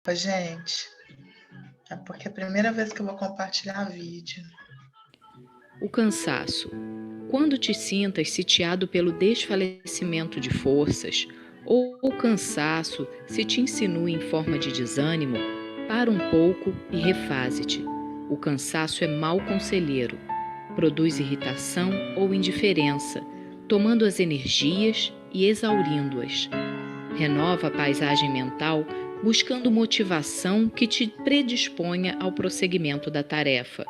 Gente, é porque é a primeira vez que eu vou compartilhar vídeo. O cansaço. Quando te sintas sitiado pelo desfalecimento de forças, ou o cansaço se te insinua em forma de desânimo, para um pouco e refaze-te. O cansaço é mau conselheiro, produz irritação ou indiferença, tomando as energias e exaurindo-as. Renova a paisagem mental, buscando motivação que te predisponha ao prosseguimento da tarefa.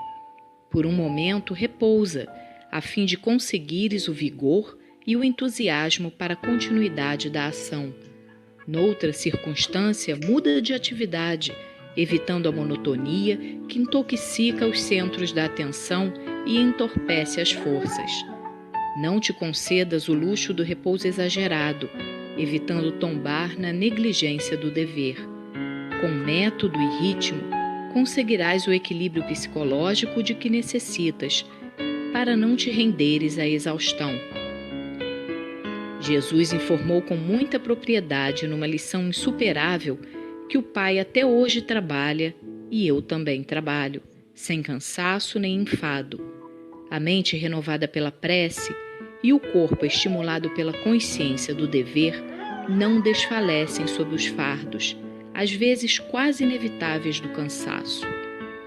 Por um momento, repousa, a fim de conseguires o vigor e o entusiasmo para a continuidade da ação. Noutra circunstância, muda de atividade, evitando a monotonia que intoxica os centros da atenção e entorpece as forças. Não te concedas o luxo do repouso exagerado, evitando tombar na negligência do dever. Com método e ritmo, conseguirás o equilíbrio psicológico de que necessitas, para não te renderes à exaustão. Jesus informou com muita propriedade, numa lição insuperável, que o Pai até hoje trabalha e eu também trabalho, sem cansaço nem enfado. A mente renovada pela prece e o corpo estimulado pela consciência do dever não desfalecem sob os fardos, às vezes quase inevitáveis do cansaço.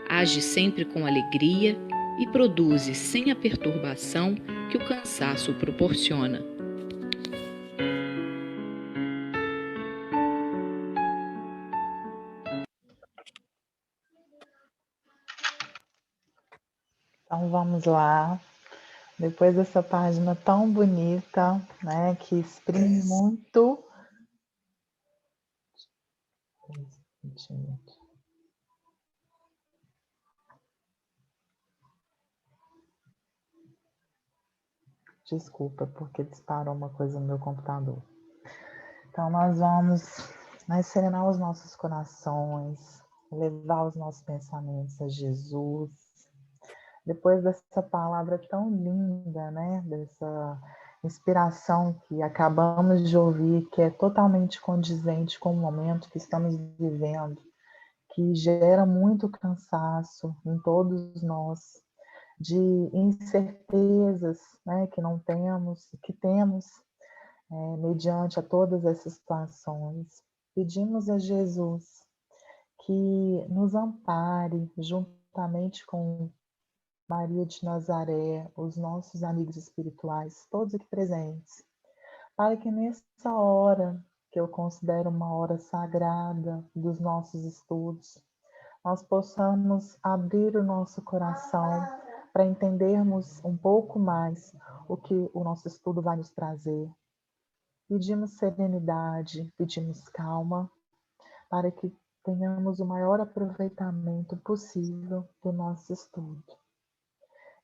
Age sempre com alegria e produze sem a perturbação que o cansaço proporciona. Então vamos lá. Depois dessa página tão bonita, né, que exprime muito. Desculpa, porque disparou uma coisa no meu computador. Então nós vamos serenar os nossos corações, levar os nossos pensamentos a Jesus. Depois dessa palavra tão linda, né, dessa inspiração que acabamos de ouvir, que é totalmente condizente com o momento que estamos vivendo, que gera muito cansaço em todos nós, de incertezas, né, que não temos, que temos, mediante a todas essas situações. Pedimos a Jesus que nos ampare juntamente com Maria de Nazaré, os nossos amigos espirituais, todos aqui presentes, para que nessa hora, que eu considero uma hora sagrada dos nossos estudos, nós possamos abrir o nosso coração para entendermos um pouco mais o que o nosso estudo vai nos trazer. Pedimos serenidade, pedimos calma, para que tenhamos o maior aproveitamento possível do nosso estudo.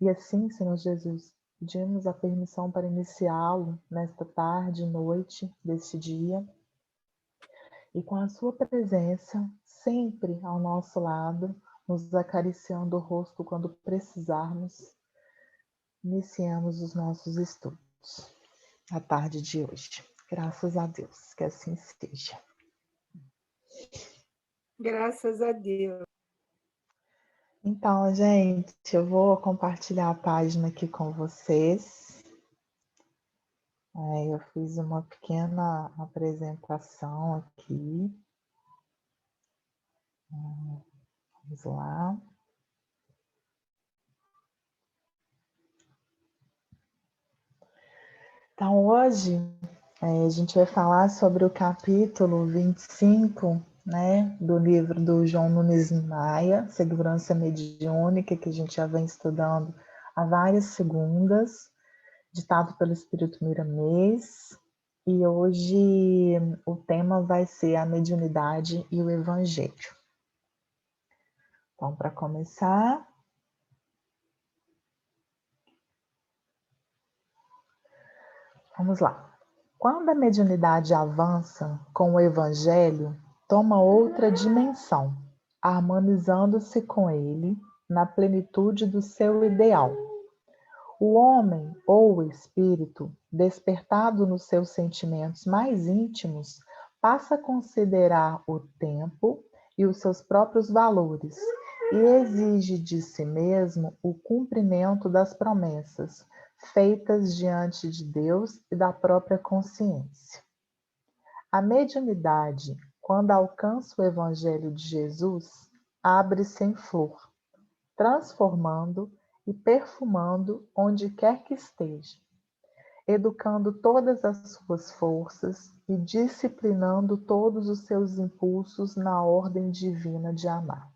E assim, Senhor Jesus, pedimos a permissão para iniciá-lo nesta tarde e noite deste dia, e com a sua presença sempre ao nosso lado, nos acariciando o rosto quando precisarmos, iniciamos os nossos estudos a tarde de hoje. Graças a Deus, que assim seja. Graças a Deus. Então, gente, eu vou compartilhar a página aqui com vocês. Eu fiz uma pequena apresentação aqui. Vamos lá. Então, hoje a gente vai falar sobre o capítulo 25, né, do livro do João Nunes Maia, Segurança Mediúnica, que a gente já vem estudando há várias segundas, ditado pelo Espírito Miramês. E hoje o tema vai ser a mediunidade e o Evangelho. Então, para começar, vamos lá. Quando a mediunidade avança com o Evangelho, toma outra dimensão, harmonizando-se com ele na plenitude do seu ideal. O homem ou o espírito, despertado nos seus sentimentos mais íntimos, passa a considerar o tempo e os seus próprios valores, e exige de si mesmo o cumprimento das promessas feitas diante de Deus e da própria consciência. A mediunidade, quando alcança o Evangelho de Jesus, abre-se em flor, transformando e perfumando onde quer que esteja, educando todas as suas forças e disciplinando todos os seus impulsos na ordem divina de amar.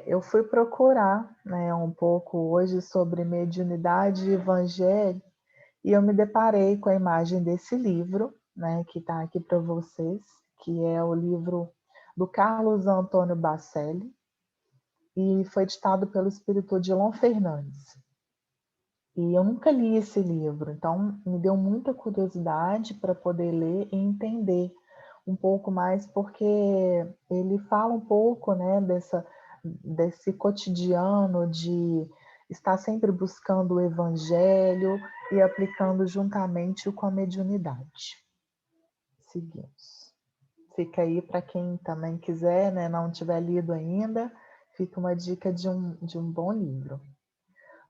Eu fui procurar, né, um pouco hoje sobre mediunidade e evangelho e eu me deparei com a imagem desse livro, né, que está aqui para vocês, que é o livro do Carlos Antônio Bacelli e foi ditado pelo espírito Odilon Fernandes. E eu nunca li esse livro, então me deu muita curiosidade para poder ler e entender um pouco mais, porque ele fala um pouco, né, desse cotidiano de estar sempre buscando o evangelho e aplicando juntamente com a mediunidade. Seguimos. Fica aí para quem também quiser, né, não tiver lido ainda, fica uma dica de um bom livro.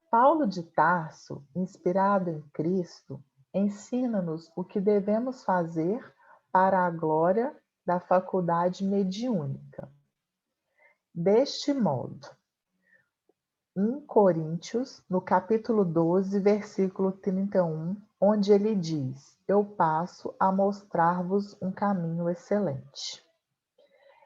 Paulo de Tarso, inspirado em Cristo, ensina-nos o que devemos fazer para a glória da faculdade mediúnica. Deste modo, 1 Coríntios, no capítulo 12, versículo 31, onde ele diz: Eu passo a mostrar-vos um caminho excelente.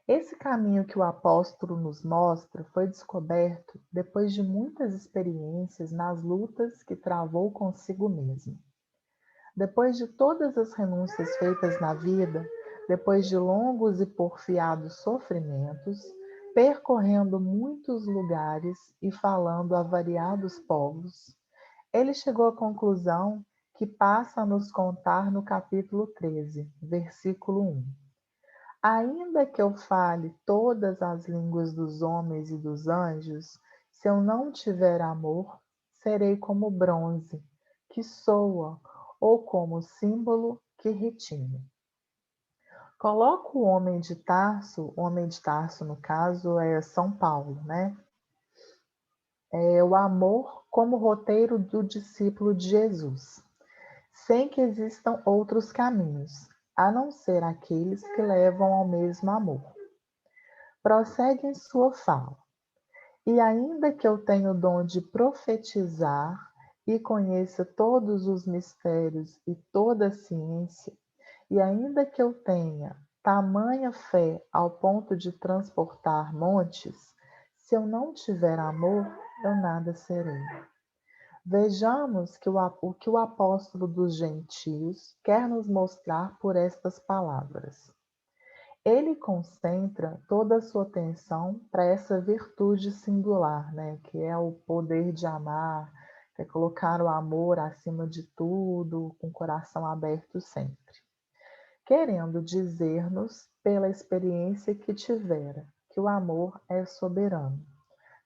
Esse caminho que o apóstolo nos mostra foi descoberto depois de muitas experiências nas lutas que travou consigo mesmo. Depois de todas as renúncias feitas na vida, depois de longos e porfiados sofrimentos, percorrendo muitos lugares e falando a variados povos, ele chegou à conclusão que passa a nos contar no capítulo 13, versículo 1. Ainda que eu fale todas as línguas dos homens e dos anjos, se eu não tiver amor, serei como bronze, que soa, ou como símbolo que retine. Coloco o homem de Tarso no caso é São Paulo, né? É o amor como roteiro do discípulo de Jesus, sem que existam outros caminhos, a não ser aqueles que levam ao mesmo amor. Prossegue em sua fala. E ainda que eu tenha o dom de profetizar e conheça todos os mistérios e toda a ciência, e ainda que eu tenha tamanha fé ao ponto de transportar montes, se eu não tiver amor, eu nada serei. Vejamos o que o apóstolo dos gentios quer nos mostrar por estas palavras. Ele concentra toda a sua atenção para essa virtude singular, né, que é o poder de amar, que é colocar o amor acima de tudo, com o coração aberto sempre. Querendo dizer-nos, pela experiência que tivera, que o amor é soberano.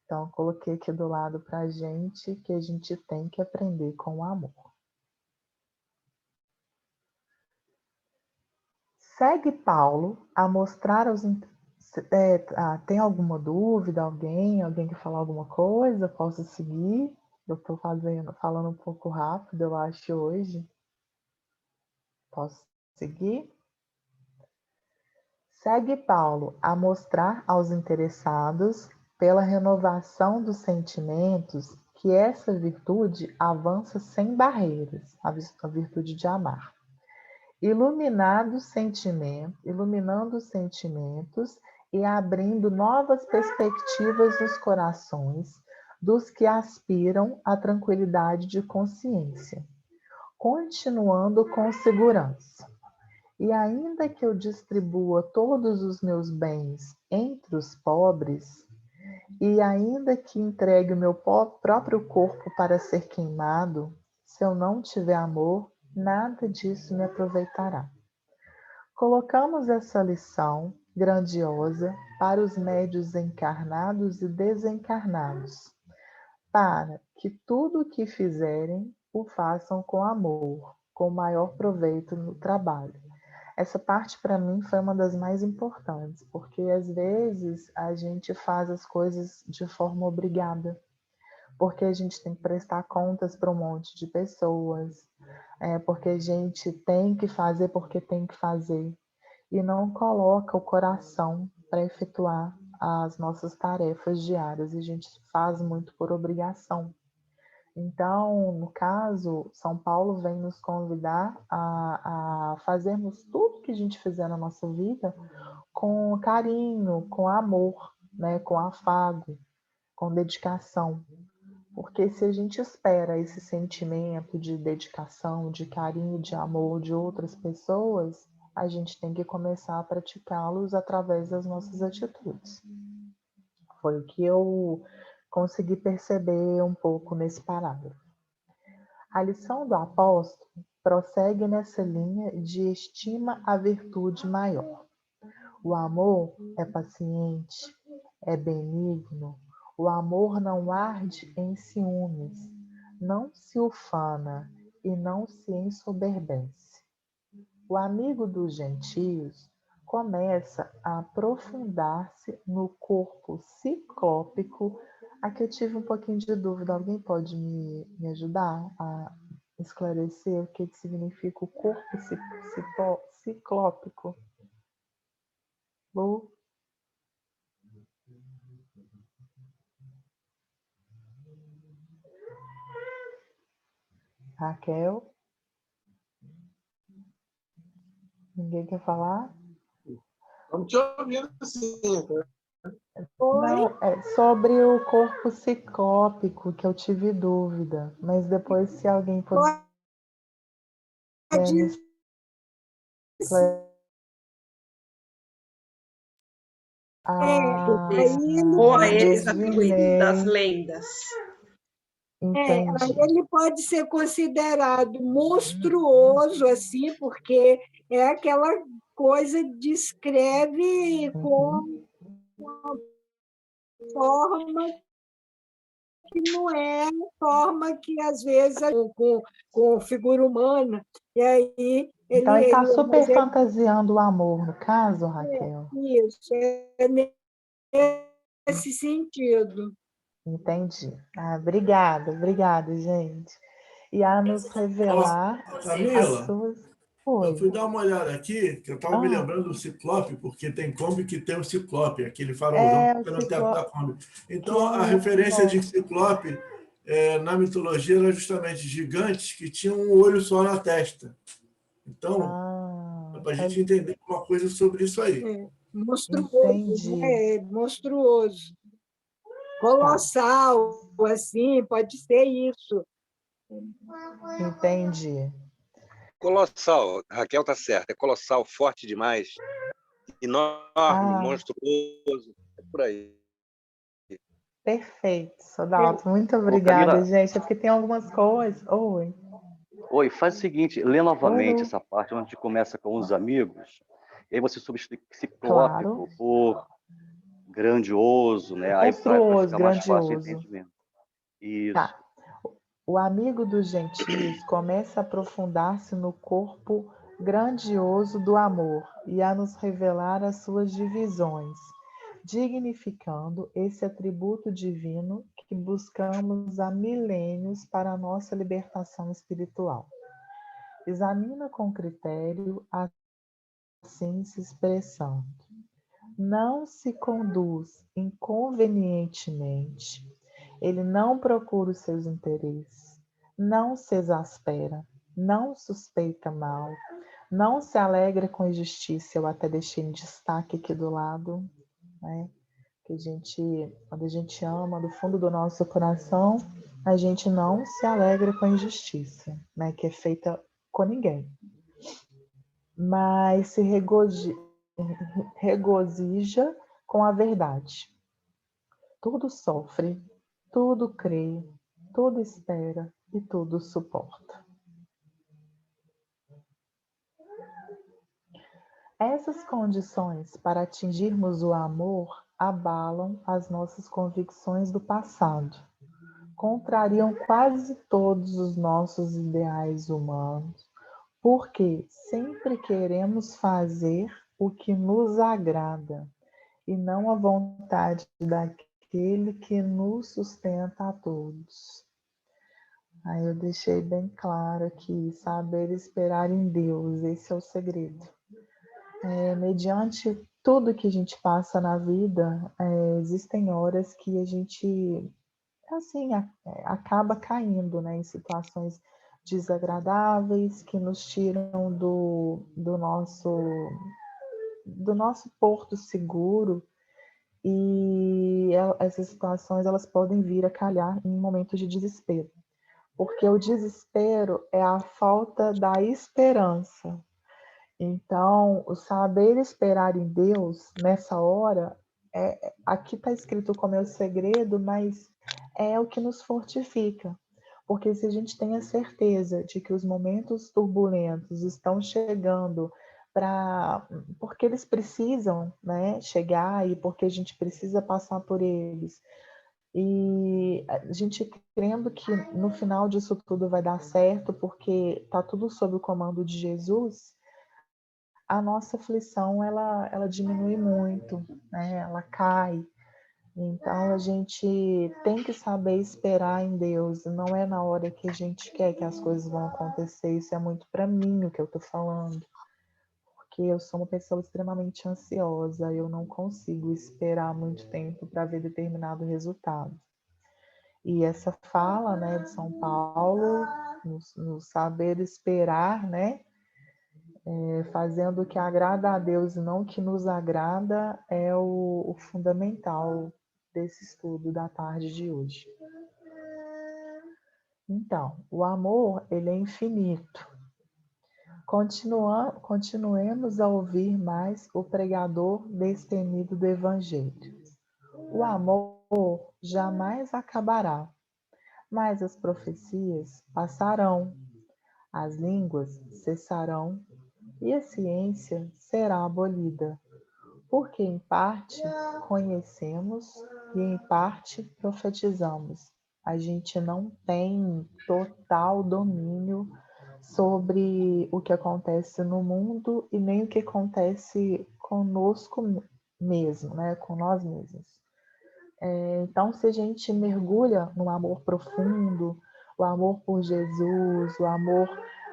Então, coloquei aqui do lado para a gente que a gente tem que aprender com o amor. Segue Paulo a mostrar aos. Tem alguma dúvida? Alguém quer falar alguma coisa? Posso seguir? Eu estou falando um pouco rápido, eu acho, hoje. Posso seguir? Segue Paulo a mostrar aos interessados, pela renovação dos sentimentos, que essa virtude avança sem barreiras, a virtude de amar. Iluminando os sentimentos e abrindo novas perspectivas nos corações dos que aspiram à tranquilidade de consciência, continuando com segurança. E ainda que eu distribua todos os meus bens entre os pobres, e ainda que entregue o meu próprio corpo para ser queimado, se eu não tiver amor, nada disso me aproveitará. Colocamos essa lição grandiosa para os médios encarnados e desencarnados, para que tudo o que fizerem o façam com amor, com maior proveito no trabalho. Essa parte para mim foi uma das mais importantes, porque às vezes a gente faz as coisas de forma obrigada, porque a gente tem que prestar contas para um monte de pessoas, porque a gente tem que fazer porque tem que fazer, e não coloca o coração para efetuar as nossas tarefas diárias, e a gente faz muito por obrigação. Então, no caso, São Paulo vem nos convidar a fazermos tudo que a gente fizer na nossa vida com carinho, com amor, né, com afago, com dedicação. Porque se a gente espera esse sentimento de dedicação, de carinho, de amor de outras pessoas, a gente tem que começar a praticá-los através das nossas atitudes. Foi o que eu consegui perceber um pouco nesse parágrafo. A lição do apóstolo prossegue nessa linha de estima a virtude maior. O amor é paciente, é benigno, o amor não arde em ciúmes, não se ufana e não se ensoberbece. O amigo dos gentios começa a aprofundar-se no corpo ciclópico. Aqui eu tive um pouquinho de dúvida. Alguém pode me ajudar a esclarecer o que significa o corpo ciclópico? Lu, Raquel, ninguém quer falar? Estamos te ouvindo sim. Não, é sobre o corpo ciclópico que eu tive dúvida, mas depois se alguém puder me Pode esclarecer. aí ele Porra, pode esse atribuído das imaginei. lendas. Entendi. aí ele pode ser considerado monstruoso, assim, porque é aquela coisa descreve com uma forma que não é a forma que, às vezes, com figura humana. E aí Então ele está mas super fantasiando o amor, no caso, Raquel? isso, é nesse sentido. Entendi. Obrigada, gente. E a nos revelar as Camila, suas. eu Oi. fui dar uma olhada aqui, que eu estava me Ah, lembrando do Ciclope, porque tem Kombi que tem o Ciclope, aquele farolzão é que o fica no teto da ciclo Kombi. que Então, é a o referência de Ciclope na mitologia era justamente gigantes que tinham um olho só na testa. Então, é para a gente entender uma coisa sobre isso aí. Monstruoso, entendi. né? Monstruoso. Tá, Colossal, assim, pode ser isso. entendi. Colossal, Raquel está certa, é colossal, forte demais, enorme, Ah, monstruoso, é por aí. perfeito, Sodalto. Muito Ô, obrigada, Camila, gente. É porque tem algumas coisas. Oi. oi, faz o seguinte, lê Oi, novamente Lu. essa parte onde começa com os amigos, e aí você substitui Claro. ciclópico por grandioso, né? Aí para Monstruoso, ficar mais fácil o grandioso. entendimento. Isso. Tá. O amigo dos gentios começa a aprofundar-se no corpo grandioso do amor e a nos revelar as suas divisões, dignificando esse atributo divino que buscamos há milênios para a nossa libertação espiritual. Examina com critério, assim se expressando. Não se conduz inconvenientemente, ele não procura os seus interesses, não se exaspera, não suspeita mal, não se alegra com injustiça. Eu até deixei em destaque aqui do lado, né? Que quando a gente ama do fundo do nosso coração, a gente não se alegra com a injustiça, né? Que é feita com ninguém, mas se regozija com a verdade. Tudo sofre, tudo crê, tudo espera e tudo suporta. Essas condições para atingirmos o amor abalam as nossas convicções do passado, contrariam quase todos os nossos ideais humanos, porque sempre queremos fazer o que nos agrada e não a vontade daquele que nos sustenta a todos. Aí eu deixei bem claro aqui, saber esperar em Deus, esse é o segredo. Mediante tudo que a gente passa na vida, existem horas que a gente, assim, acaba caindo, né, em situações desagradáveis que nos tiram do nosso porto seguro, e essas situações elas podem vir a calhar em momentos de desespero, porque o desespero é a falta da esperança. Então, o saber esperar em Deus nessa hora, aqui está escrito como é o segredo, mas é o que nos fortifica. Porque se a gente tem a certeza de que os momentos turbulentos estão chegando porque eles precisam, né, chegar e porque a gente precisa passar por eles. E a gente crendo que no final disso tudo vai dar certo, porque está tudo sob o comando de Jesus, a nossa aflição ela diminui muito, né? Ela cai. Então a gente tem que saber esperar em Deus, não é na hora que a gente quer que as coisas vão acontecer. Isso é muito para mim o que eu estou falando, porque eu sou uma pessoa extremamente ansiosa, eu não consigo esperar muito tempo para ver determinado resultado. E essa fala, né, de São Paulo, no saber esperar, né, fazendo o que agrada a Deus e não o que nos agrada, é o fundamental desse estudo da tarde de hoje. Então, o amor, ele é infinito. Continuemos a ouvir mais o pregador destemido do Evangelho. O amor jamais acabará, mas as profecias passarão, as línguas cessarão e a ciência será abolida, porque em parte conhecemos e em parte profetizamos. A gente não tem total domínio sobre o que acontece no mundo e nem o que acontece conosco mesmo, né? Com nós mesmos. Então, se a gente mergulha no amor profundo, o amor por Jesus, o amor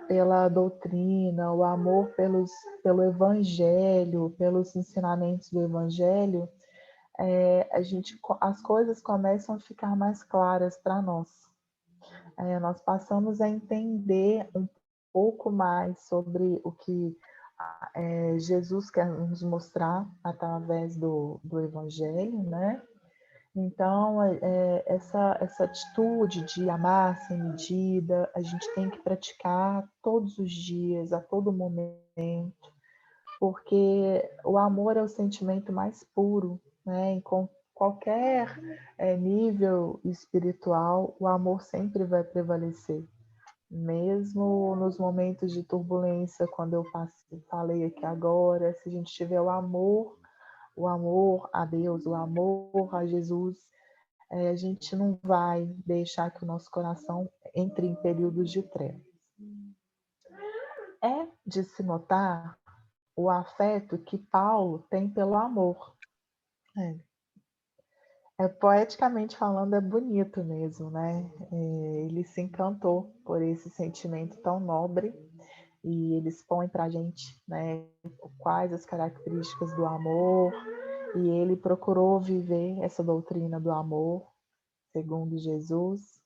pela doutrina, o amor pelo Evangelho, pelos ensinamentos do Evangelho, as coisas começam a ficar mais claras para nós. Nós passamos a entender um pouco mais sobre o que Jesus quer nos mostrar através do Evangelho, né? Então, essa atitude de amar sem medida, a gente tem que praticar todos os dias, a todo momento, porque o amor é o sentimento mais puro, né? Em qualquer nível espiritual, o amor sempre vai prevalecer. Mesmo nos momentos de turbulência, quando eu falei aqui agora, se a gente tiver o amor a Deus, o amor a Jesus, a gente não vai deixar que o nosso coração entre em períodos de trevas. É de se notar o afeto que Paulo tem pelo amor. Poeticamente falando, é bonito mesmo, né? Ele se encantou por esse sentimento tão nobre e ele expõe para a gente, né, quais as características do amor, e ele procurou viver essa doutrina do amor segundo Jesus.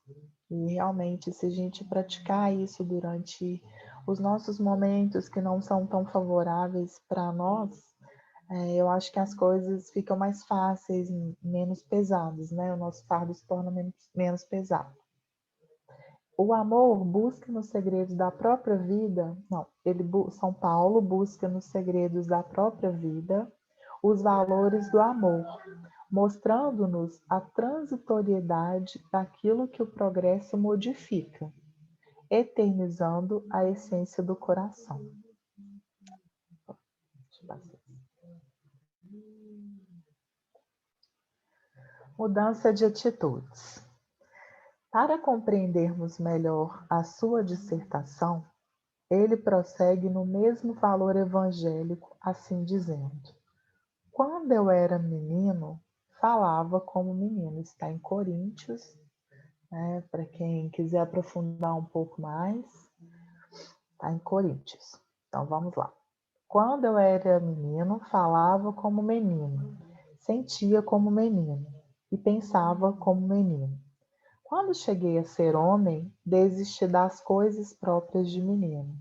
E realmente, se a gente praticar isso durante os nossos momentos que não são tão favoráveis para nós, eu acho que as coisas ficam mais fáceis, menos pesadas, né? O nosso fardo se torna menos pesado. O amor busca nos segredos da própria vida, São Paulo busca nos segredos da própria vida os valores do amor, mostrando-nos a transitoriedade daquilo que o progresso modifica, eternizando a essência do coração. Mudança de atitudes. Para compreendermos melhor a sua dissertação, ele prossegue no mesmo valor evangélico, assim dizendo: quando eu era menino, falava como menino. Está em Coríntios, né? Para quem quiser aprofundar um pouco mais, está em Coríntios. Então vamos lá. Quando eu era menino, falava como menino, sentia como menino e pensava como menino. Quando cheguei a ser homem, desisti das coisas próprias de menino.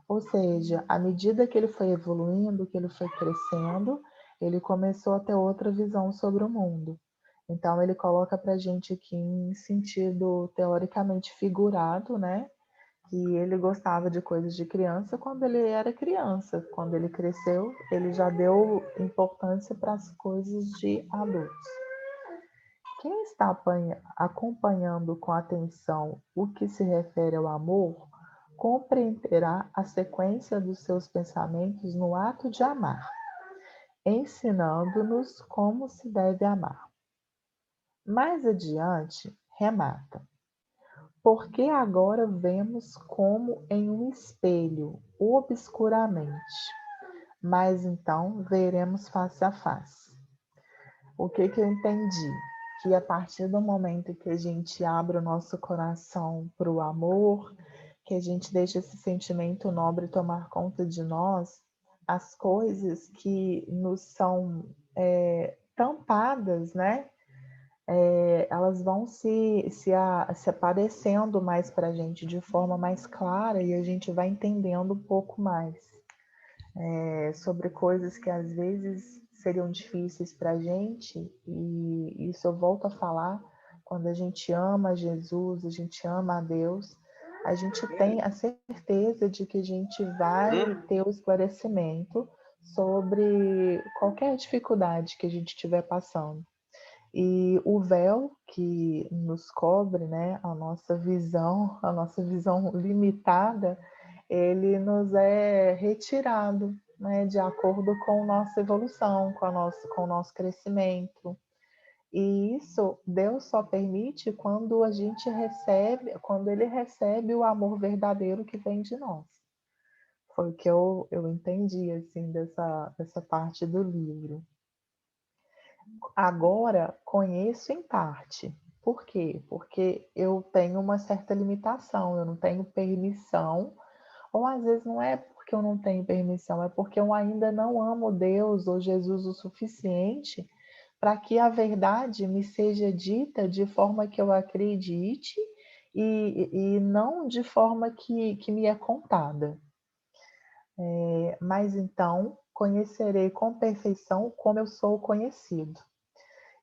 Ou seja, à medida que ele foi evoluindo, que ele foi crescendo, ele começou a ter outra visão sobre o mundo. Então, ele coloca para a gente aqui em sentido teoricamente figurado, né? Que ele gostava de coisas de criança quando ele era criança. Quando ele cresceu, ele já deu importância para as coisas de adultos. Quem está acompanhando com atenção o que se refere ao amor, compreenderá a sequência dos seus pensamentos no ato de amar, ensinando-nos como se deve amar. Mais adiante, remata: porque agora vemos como em um espelho, obscuramente, mas então veremos face a face. O que eu entendi? Que a partir do momento que a gente abre o nosso coração para o amor, que a gente deixa esse sentimento nobre tomar conta de nós, as coisas que nos são tampadas, né? Elas vão se aparecendo mais para a gente de forma mais clara e a gente vai entendendo um pouco mais sobre coisas que às vezes seriam difíceis para a gente, e isso eu volto a falar: quando a gente ama Jesus, a gente ama a Deus, a gente tem a certeza de que a gente vai ter o esclarecimento sobre qualquer dificuldade que a gente estiver passando. E o véu que nos cobre, né, a nossa visão limitada, ele nos é retirado, né, de acordo com nossa evolução, com o nosso crescimento. E isso Deus só permite quando quando ele recebe o amor verdadeiro que vem de nós. Foi o que eu entendi assim dessa parte do livro. Agora, conheço em parte. Por quê? Porque eu tenho uma certa limitação, eu não tenho permissão, ou às vezes não é porque eu não tenho permissão, é porque eu ainda não amo Deus ou Jesus o suficiente para que a verdade me seja dita de forma que eu acredite e não de forma que me é contada. Mas então conhecerei com perfeição como eu sou conhecido.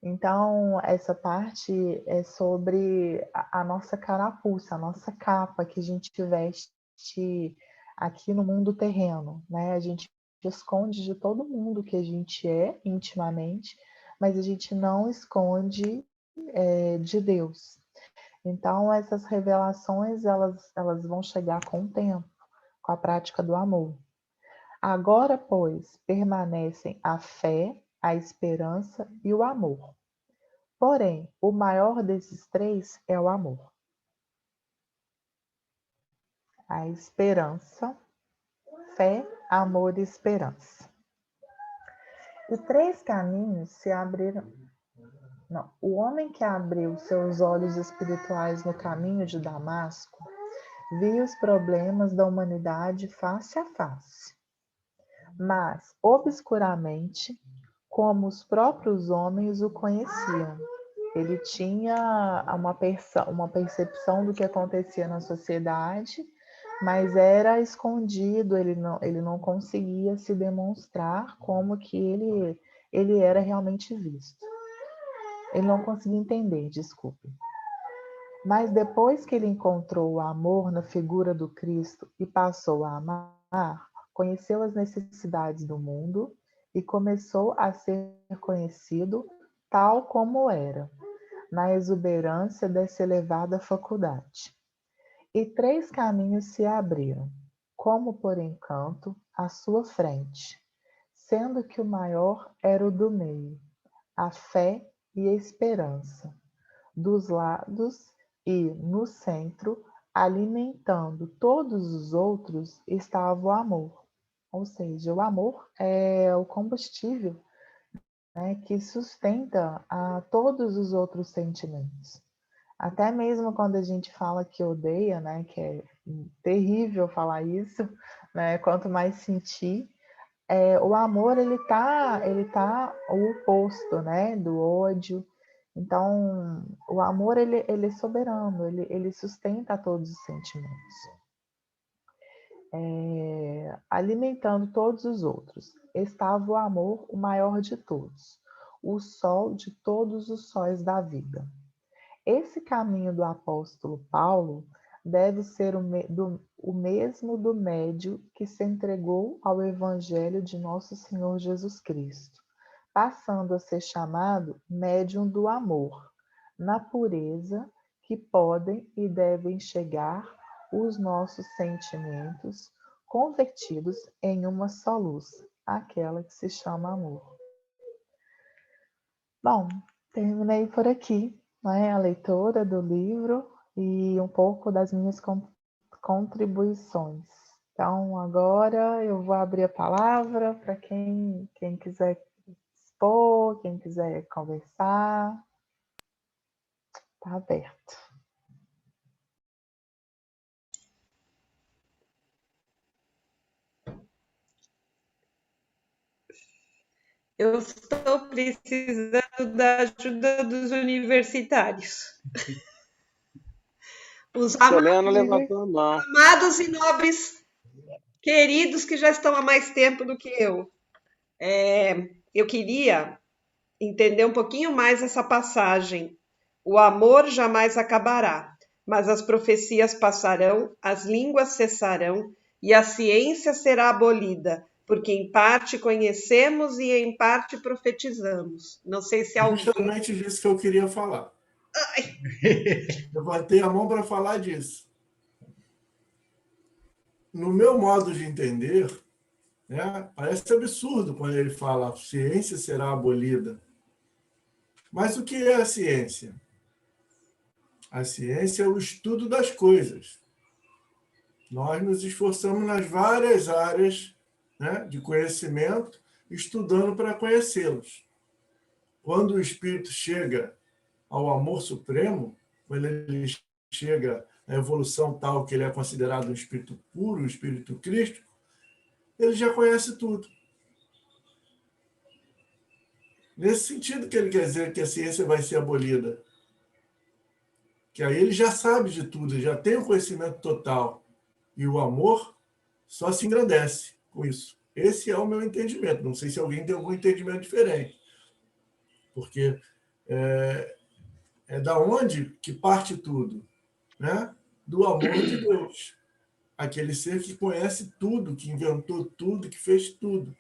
Então, essa parte é sobre a nossa carapuça, a nossa capa que a gente veste aqui no mundo terreno, né? A gente esconde de todo mundo que a gente é intimamente, mas a gente não esconde de Deus. Então, essas revelações, elas vão chegar com o tempo, com a prática do amor. Agora, pois, permanecem a fé, a esperança e o amor. Porém, o maior desses três é o amor. A esperança, fé, amor e esperança. E três caminhos se abriram. Não, o homem que abriu seus olhos espirituais no caminho de Damasco viu os problemas da humanidade face a face, mas obscuramente, como os próprios homens o conheciam. Ele tinha uma percepção do que acontecia na sociedade, mas era escondido, ele não conseguia se demonstrar como que ele era realmente visto. Ele não conseguia entender, desculpe. Mas depois que ele encontrou o amor na figura do Cristo e passou a amar, conheceu as necessidades do mundo e começou a ser conhecido tal como era, na exuberância dessa elevada faculdade. E três caminhos se abriram, como por encanto, à sua frente, sendo que o maior era o do meio, a fé e a esperança. Dos lados e, no centro, alimentando todos os outros estava o amor. Ou seja, o amor é o combustível, né, que sustenta todos os outros sentimentos. Até mesmo quando a gente fala que odeia, né, que é terrível falar isso, né, quanto mais sentir, o amor ele tá o oposto, né, do ódio. Então, o amor ele é soberano, ele sustenta todos os sentimentos, alimentando todos os outros. Estava o amor, o maior de todos, o sol de todos os sóis da vida. Esse caminho do apóstolo Paulo deve ser o mesmo do médio que se entregou ao Evangelho de nosso Senhor Jesus Cristo, passando a ser chamado médium do amor, na pureza que podem e devem chegar os nossos sentimentos convertidos em uma só luz, aquela que se chama amor. Bom, terminei por aqui, né, a leitura do livro e um pouco das minhas contribuições. Então, agora eu vou abrir a palavra para quem quiser expor, quem quiser conversar. Está aberto. Eu estou precisando da ajuda dos universitários. Os Selena levantou a mão. amados e nobres queridos que já estão há mais tempo do que eu. Eu queria entender um pouquinho mais essa passagem. O amor jamais acabará, mas as profecias passarão, as línguas cessarão e a ciência será abolida, porque em parte conhecemos e em parte profetizamos. Não sei se alguém... Justamente disso que eu queria falar. Levantei a mão para falar disso. No meu modo de entender, né, parece absurdo quando ele fala a ciência será abolida. Mas o que é a ciência? A ciência é o estudo das coisas. Nós nos esforçamos nas várias áreas, né, de conhecimento, estudando para conhecê-los. Quando o espírito chega ao amor supremo, quando ele chega à evolução tal que ele é considerado um espírito puro, um espírito crístico, ele já conhece tudo. Nesse sentido que ele quer dizer que a ciência vai ser abolida. Que aí ele já sabe de tudo, ele já tem o conhecimento total. E o amor só se engrandece com isso. Esse é o meu entendimento. Não sei se alguém tem algum entendimento diferente. Porque é da onde que parte tudo, né? Do amor de Deus. Aquele ser que conhece tudo, que inventou tudo, que fez tudo.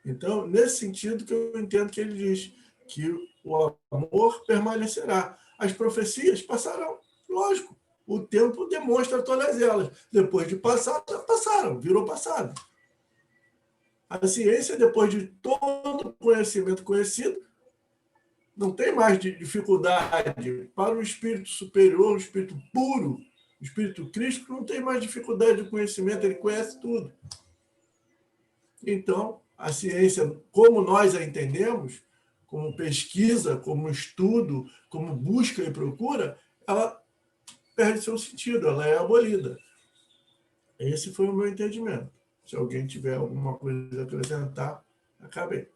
Então, nesse sentido que eu entendo que ele diz que o amor permanecerá. As profecias passarão, lógico. O tempo demonstra todas elas. Depois de passar, passaram, virou passado. A ciência, depois de todo o conhecimento conhecido, não tem mais dificuldade. Para o espírito superior, o espírito puro, o espírito crístico, não tem mais dificuldade de conhecimento, ele conhece tudo. Então, a ciência, como nós a entendemos, como pesquisa, como estudo, como busca e procura, ela perde seu sentido, ela é abolida. Esse foi o meu entendimento. Se alguém tiver alguma coisa a acrescentar, acabei.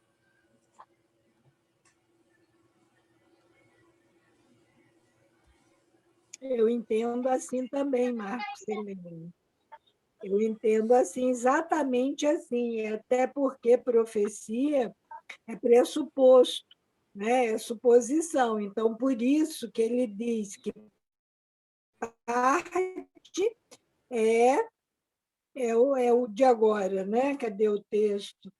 Eu entendo assim também, Marcos Helena. Eu entendo assim, exatamente assim, até porque profecia é pressuposto, né? É suposição. Então, por isso que ele diz que parte é o de agora, né? Cadê o texto?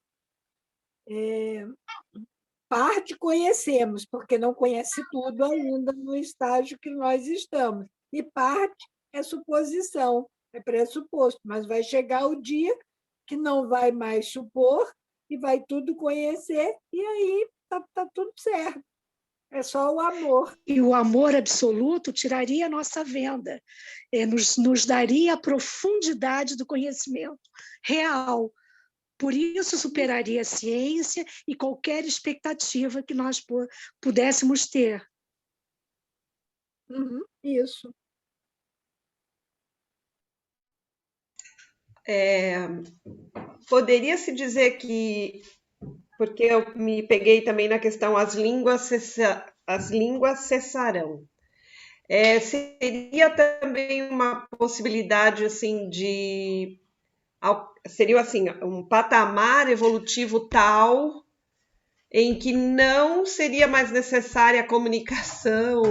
Parte conhecemos, porque não conhece tudo ainda no estágio que nós estamos. E parte é suposição, é pressuposto, mas vai chegar o dia que não vai mais supor e vai tudo conhecer, e aí está tudo certo. É só o amor. E o amor absoluto tiraria a nossa venda, nos daria a profundidade do conhecimento real. Por isso, superaria a ciência e qualquer expectativa que nós pudéssemos ter. Isso. Poderia-se dizer que, porque eu me peguei também na questão as línguas cessarão. Seria também uma possibilidade assim seria assim um patamar evolutivo tal em que não seria mais necessária a comunicação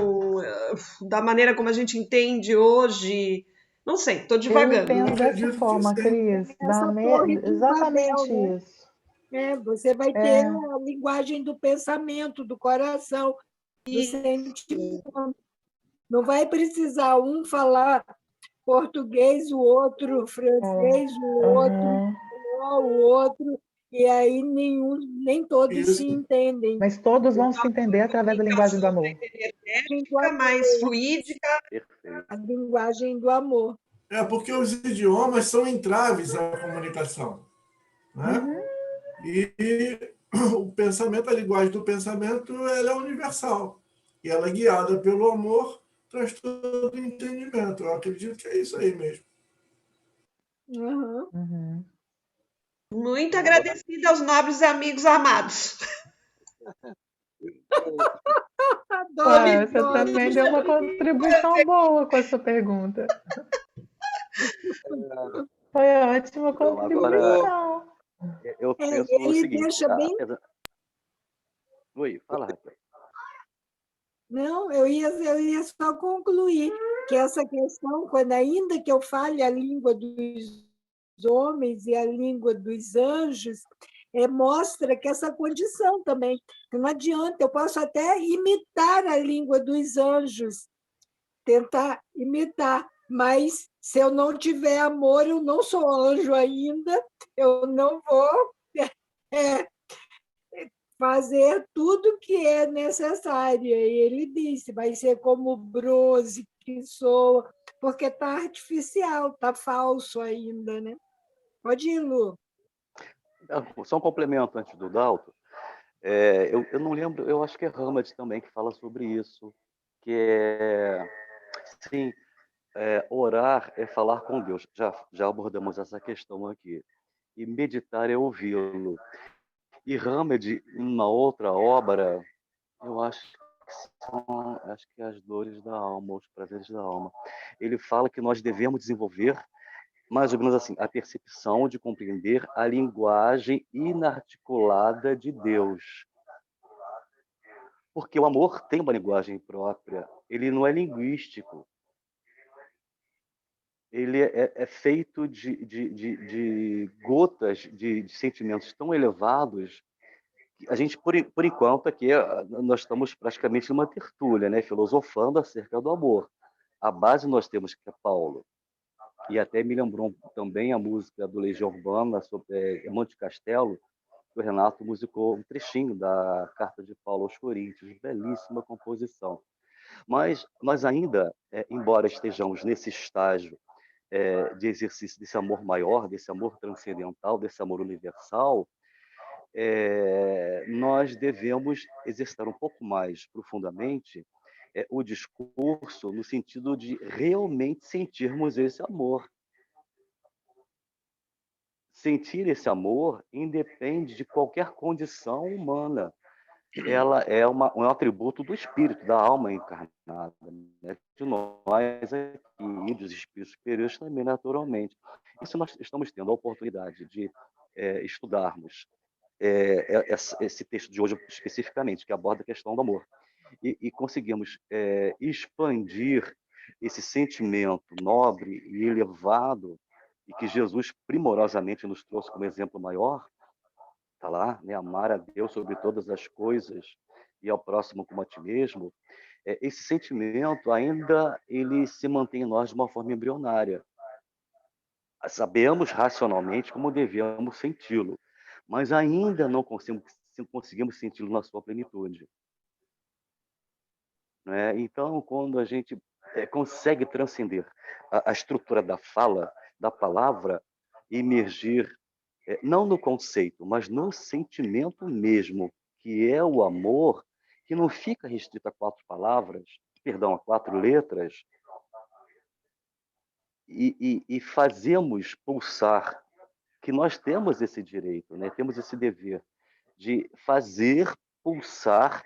da maneira como a gente entende hoje. Não sei, estou divagando. Eu entendo dessa forma, Cris. Exatamente Babel, isso. Você vai ter a linguagem do pensamento, do coração, do sentimento. Não vai precisar um falar português, o outro francês, o outro o outro, e aí nem todos se entendem. Mas todos vão se entender através da linguagem do amor. Fica mais fluídica. A linguagem do amor. Porque os idiomas são entraves à comunicação. Né? E o pensamento, a linguagem do pensamento, ela é universal. E ela é guiada pelo amor, traz todo o entendimento. Eu acredito que é isso aí mesmo. Muito agradecida aos nobres amigos amados. Você também deu uma contribuição boa com essa pergunta. Foi ótima contribuição. Eu penso no seguinte... Deixa bem... Oi, fala, Raquel. Não, eu ia só concluir que essa questão, quando ainda que eu fale a língua dos homens e a língua dos anjos, mostra que essa condição também, que não adianta, eu posso até imitar a língua dos anjos, tentar imitar, mas se eu não tiver amor, eu não sou anjo ainda, eu não vou fazer tudo que é necessário. E ele disse, vai ser como o bronze que soa, porque está artificial, está falso ainda, né? Pode ir, Lu. Só um complemento antes do Dalton. Eu não lembro, eu acho que é Hammett também que fala sobre isso, que sim, orar é falar com Deus. Já abordamos essa questão aqui. E meditar é ouvi-lo. E Hammett, em uma outra obra, eu acho que é As Dores da Alma, Os Prazeres da Alma, ele fala que nós devemos desenvolver mais ou menos assim, a percepção de compreender a linguagem inarticulada de Deus. Porque o amor tem uma linguagem própria, ele não é linguístico. Ele é feito de gotas de sentimentos tão elevados que a gente, por enquanto, aqui nós estamos praticamente numa tertúlia, né, filosofando acerca do amor. A base nós temos que é Paulo. E até me lembrou também a música do Legião Urbana, sobre Monte Castelo, que o Renato musicou um trechinho da Carta de Paulo aos Coríntios, belíssima composição. Mas nós ainda, embora estejamos nesse estágio de exercício desse amor maior, desse amor transcendental, desse amor universal, nós devemos exercitar um pouco mais profundamente o discurso no sentido de realmente sentirmos esse amor. Sentir esse amor independe de qualquer condição humana. Ela é um atributo do espírito, da alma encarnada, né? De nós aqui, dos espíritos superiores também, naturalmente. Isso nós estamos tendo a oportunidade de estudarmos esse texto de hoje especificamente, que aborda a questão do amor. E conseguimos expandir esse sentimento nobre e elevado, e que Jesus primorosamente nos trouxe como exemplo maior, está lá, né? Amar a Deus sobre todas as coisas e ao próximo como a ti mesmo. Esse sentimento ainda ele se mantém em nós de uma forma embrionária. Sabemos racionalmente como devemos senti-lo, mas ainda não conseguimos senti-lo na sua plenitude. né? Então, quando a gente consegue transcender a estrutura da fala, da palavra, emergir não no conceito, mas no sentimento mesmo, que é o amor, que não fica restrito a 4 palavras, perdão, a 4 letras, e fazemos pulsar, que nós temos esse direito, né? Temos esse dever de fazer pulsar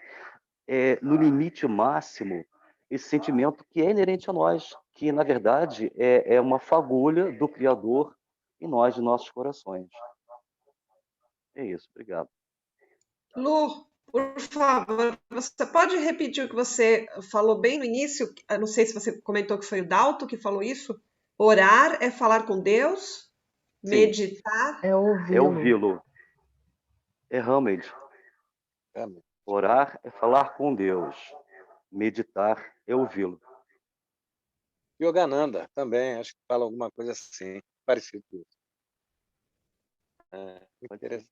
no limite máximo esse sentimento que é inerente a nós, que na verdade é uma fagulha do Criador em nós, de nossos corações. É isso, obrigado. Lu, por favor, você pode repetir o que você falou bem no início? Eu não sei se você comentou que foi o Dalto que falou isso. Orar é falar com Deus, Sim, meditar. É é ouvi-lo. ouvi-lo. É realmente. Realmente. Orar é falar com Deus. Meditar é ouvi-lo. Yogananda também, acho que fala alguma coisa assim, parecido com isso. Muito interessante.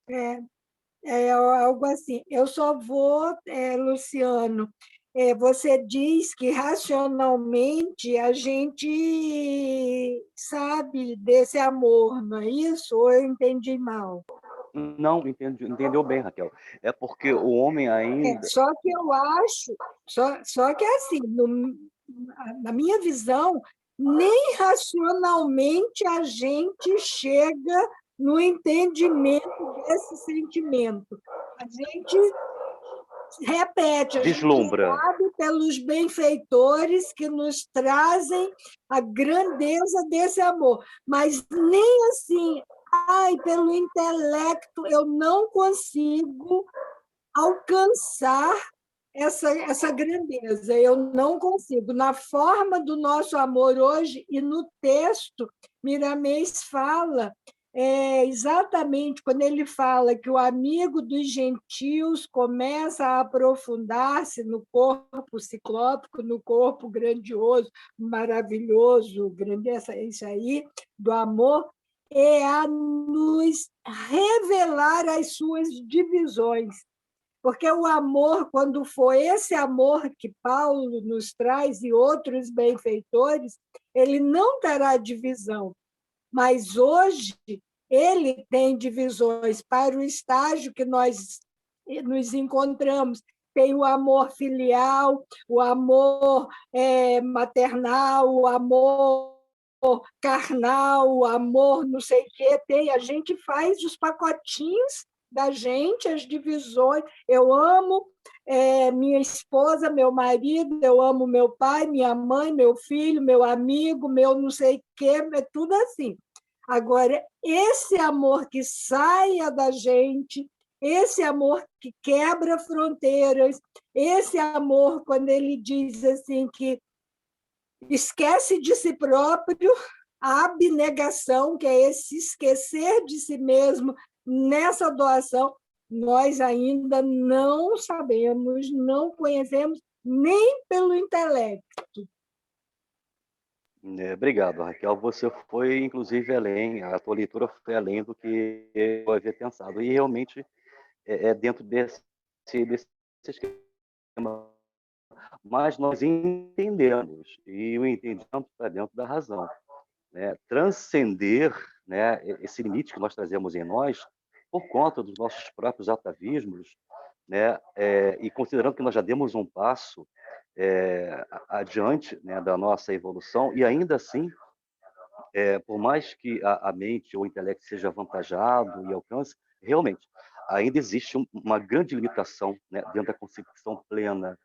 É algo assim. Eu só vou, Luciano, você diz que racionalmente a gente sabe desse amor, não é isso? Ou eu entendi mal? Não, entendeu bem, Raquel. É porque o homem ainda. Só que eu acho, só que assim, na minha visão, nem racionalmente a gente chega no entendimento desse sentimento. A gente repete, a gente Vislumbra. sabe pelos benfeitores que nos trazem a grandeza desse amor, mas nem assim, pelo intelecto eu não consigo alcançar essa grandeza. Eu não consigo. Na forma do nosso amor hoje, e no texto, Miramês fala exatamente quando ele fala que o amigo dos gentios começa a aprofundar-se no corpo ciclópico, no corpo grandioso, maravilhoso, grande, isso aí, do amor, é a nos revelar as suas divisões. Porque o amor, quando for esse amor que Paulo nos traz e outros benfeitores, ele não terá divisão. Mas hoje ele tem divisões para o estágio que nós nos encontramos. Tem o amor filial, o amor maternal, o amor carnal, o amor não sei o quê. Tem, a gente faz os pacotinhos da gente, as divisões. Eu amo minha esposa, meu marido, eu amo meu pai, minha mãe, meu filho, meu amigo, meu não sei o quê, é tudo assim. Agora, esse amor que saia da gente, esse amor que quebra fronteiras, esse amor, quando ele diz assim que esquece de si próprio, a abnegação, que é esse esquecer de si mesmo nessa doação, nós ainda não sabemos, não conhecemos nem pelo intelecto. Obrigado, Raquel. Você foi, inclusive, além, a tua leitura foi além do que eu havia pensado. E realmente é dentro desse esquema. Mas nós entendemos, e o entendimento está dentro da razão. Né? Transcender, né, esse limite que nós trazemos em nós, por conta dos nossos próprios atavismos, né, e considerando que nós já demos um passo adiante, né, da nossa evolução, e ainda assim, por mais que a mente ou o intelecto seja avantajado e alcance, realmente, ainda existe uma grande limitação, né, dentro da concepção plena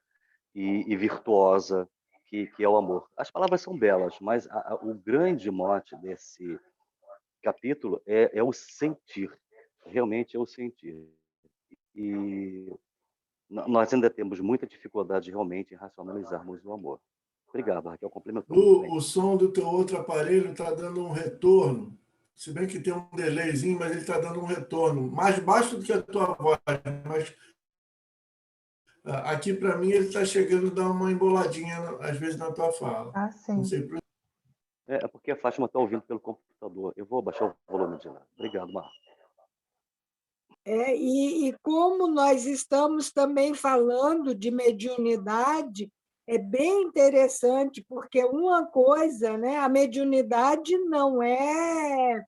e virtuosa que é o amor. As palavras são belas, mas o grande mote desse capítulo é o sentir, realmente é o sentir. E nós ainda temos muita dificuldade realmente em racionalizarmos o amor. Obrigado, Raquel, complementou muito bem. O som do teu outro aparelho está dando um retorno, se bem que tem um delayzinho, mas ele está dando um retorno, mais baixo do que a tua voz, mas aqui para mim ele está chegando a dar uma emboladinha, às vezes, na tua fala. Sim. Não sei por... É porque a Fátima está ouvindo pelo computador. Eu vou baixar o volume de lá. Obrigado, Marco. E como nós estamos também falando de mediunidade, é bem interessante, porque uma coisa, né, a mediunidade não é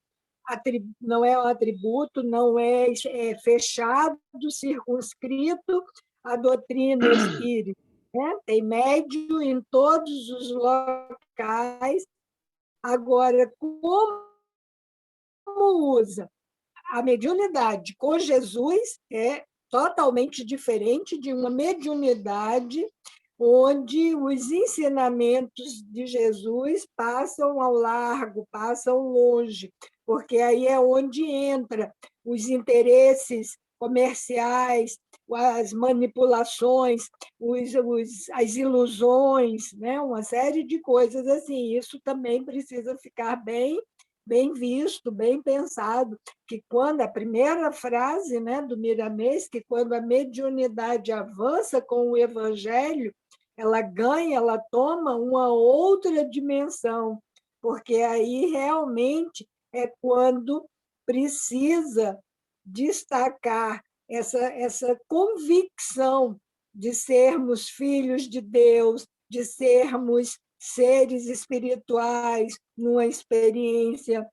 um atributo, não é fechado, circunscrito à doutrina espírita. Né? Tem médium em todos os locais. Agora, como usa a mediunidade com Jesus é totalmente diferente de uma mediunidade onde os ensinamentos de Jesus passam ao largo, passam longe, porque aí é onde entra os interesses comerciais, as manipulações, as ilusões, né? Uma série de coisas assim. Isso também precisa ficar bem visto, bem pensado, que quando a primeira frase, né, do Miramês, que quando a mediunidade avança com o evangelho, ela ganha, ela toma uma outra dimensão, porque aí realmente é quando precisa destacar essa convicção de sermos filhos de Deus, de sermos seres espirituais numa experiência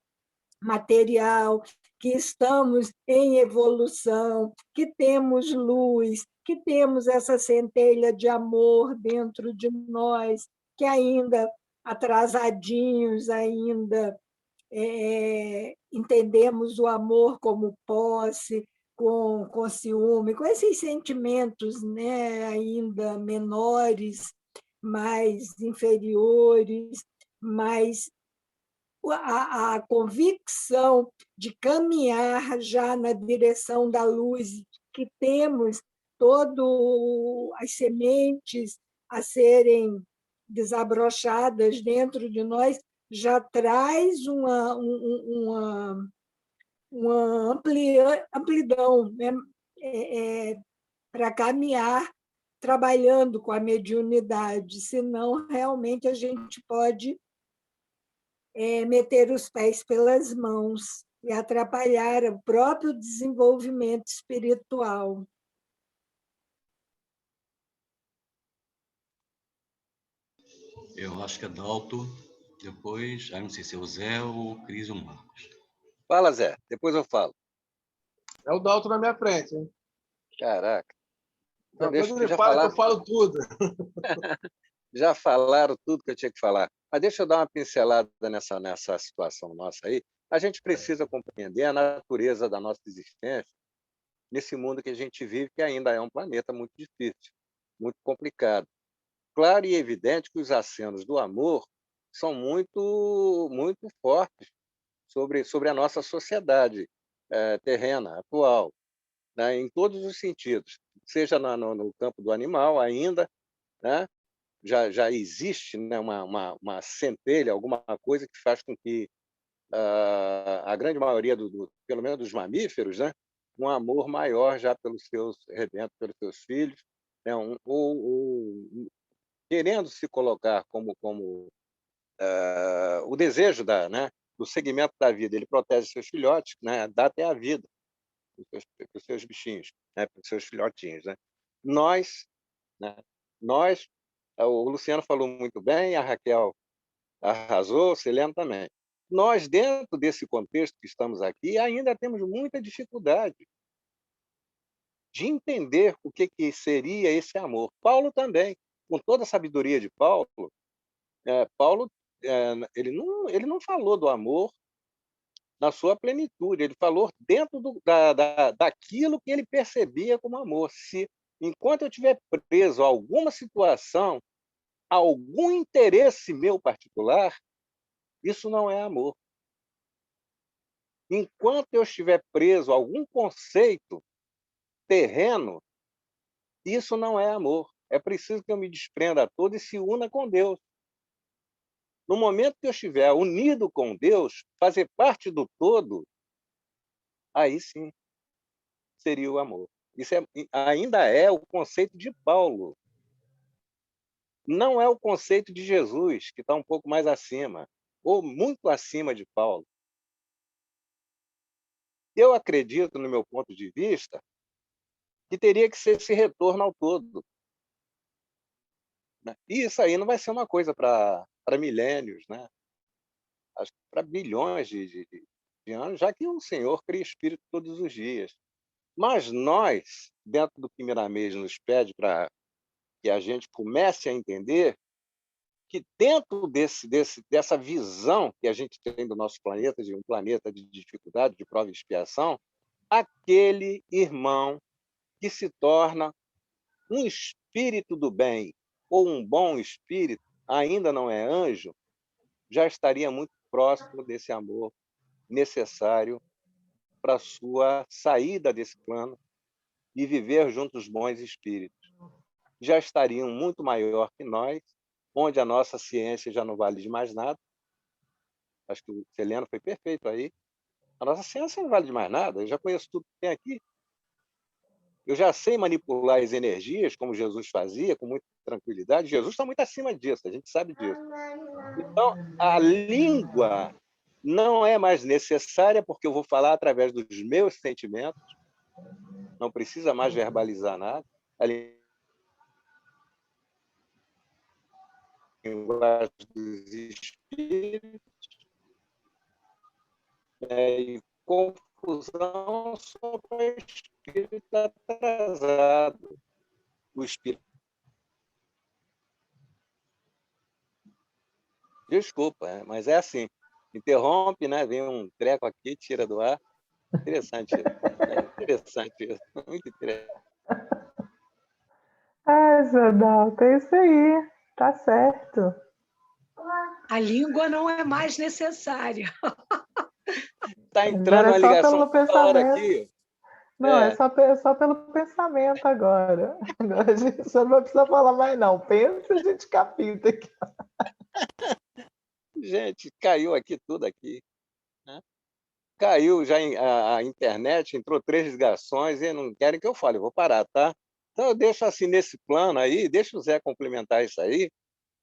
material, que estamos em evolução, que temos luz, que temos essa centelha de amor dentro de nós, que ainda atrasadinhos, ainda entendemos o amor como posse, com ciúme, com esses sentimentos, né, ainda menores, mais inferiores, mas a convicção de caminhar já na direção da luz, que temos todas as sementes a serem desabrochadas dentro de nós, já traz uma amplidão, né? Para caminhar trabalhando com a mediunidade, senão realmente a gente pode meter os pés pelas mãos e atrapalhar o próprio desenvolvimento espiritual. Eu acho que é Dalto, depois, não sei se é o Zé ou o Cris ou o Marcos. Fala, Zé, depois eu falo. É o Dalto na minha frente, hein? Caraca. Então, Depois deixa, ele já fala que falaram, eu falo tudo. já falaram tudo que eu tinha que falar. Mas deixa eu dar uma pincelada nessa situação nossa aí. A gente precisa compreender a natureza da nossa existência nesse mundo que a gente vive, que ainda é um planeta muito difícil, muito complicado. Claro e evidente que os acenos do amor são muito fortes sobre a nossa sociedade terrena, atual, né, em todos os sentidos, seja no campo do animal ainda, né, já existe, né, uma centelha, alguma coisa que faz com que a grande maioria, pelo menos dos mamíferos, né, um amor maior já pelos seus rebentos, pelos seus filhos, né, ou querendo se colocar como o desejo né, do segmento da vida. Ele protege seus filhotes, né, dá até a vida para os seus bichinhos, né, para os seus filhotinhos. Né? Nós, né, o Luciano falou muito bem, a Raquel arrasou, o Sileno também. Nós, dentro desse contexto que estamos aqui, ainda temos muita dificuldade de entender o que seria esse amor. Paulo também, com toda a sabedoria de Paulo, Paulo ele não falou do amor na sua plenitude, ele falou dentro daquilo que ele percebia como amor. Se, enquanto eu estiver preso a alguma situação, a algum interesse meu particular, isso não é amor. Enquanto eu estiver preso a algum conceito terreno, isso não é amor. É preciso que eu me desprenda a todo e se una com Deus. No momento que eu estiver unido com Deus, fazer parte do todo, aí sim seria o amor. Isso ainda é o conceito de Paulo. Não é o conceito de Jesus, que está um pouco mais acima, ou muito acima de Paulo. Eu acredito, no meu ponto de vista, que teria que ser esse retorno ao todo. né? E isso aí não vai ser uma coisa para milênios, né? Acho que para bilhões de anos, já que o Senhor cria espírito todos os dias. Mas nós, dentro do que Miramês nos pede para que a gente comece a entender que dentro dessa visão que a gente tem do nosso planeta, de um planeta de dificuldade, de prova e expiação, aquele irmão que se torna um espírito do bem ou um bom espírito, ainda não é anjo, já estaria muito próximo desse amor necessário para a sua saída desse plano e viver junto aos bons espíritos. Já estariam muito maior que nós, onde a nossa ciência já não vale de mais nada. Acho que o Celeno foi perfeito aí. A nossa ciência não vale de mais nada. Eu já conheço tudo que tem aqui. Eu já sei manipular as energias, como Jesus fazia, com muita tranquilidade. Jesus está muito acima disso, a gente sabe disso. Então, a língua não é mais necessária, porque eu vou falar através dos meus sentimentos. Não precisa mais verbalizar nada. A linguagem dos espíritos, e confusão só para o espírito atrasado. O espírito. Desculpa, mas é assim. Interrompe, né? Vem um treco aqui, tira do ar. Interessante isso. Interessante isso. Muito interessante. Ai, seu Dalton, é isso aí. Tá certo. A língua não é mais necessária. Está entrando Agora é uma só ligação pelo toda hora pensamento. aqui. Não, é só pelo pensamento agora. Agora a gente só não vai precisar falar mais, não. Pensa, a gente capita aqui. Gente, caiu aqui tudo aqui. Né? Caiu já a internet, entrou 3 ligações e não querem que eu fale, eu vou parar, tá? Então eu deixo assim nesse plano aí, deixa o Zé complementar isso aí,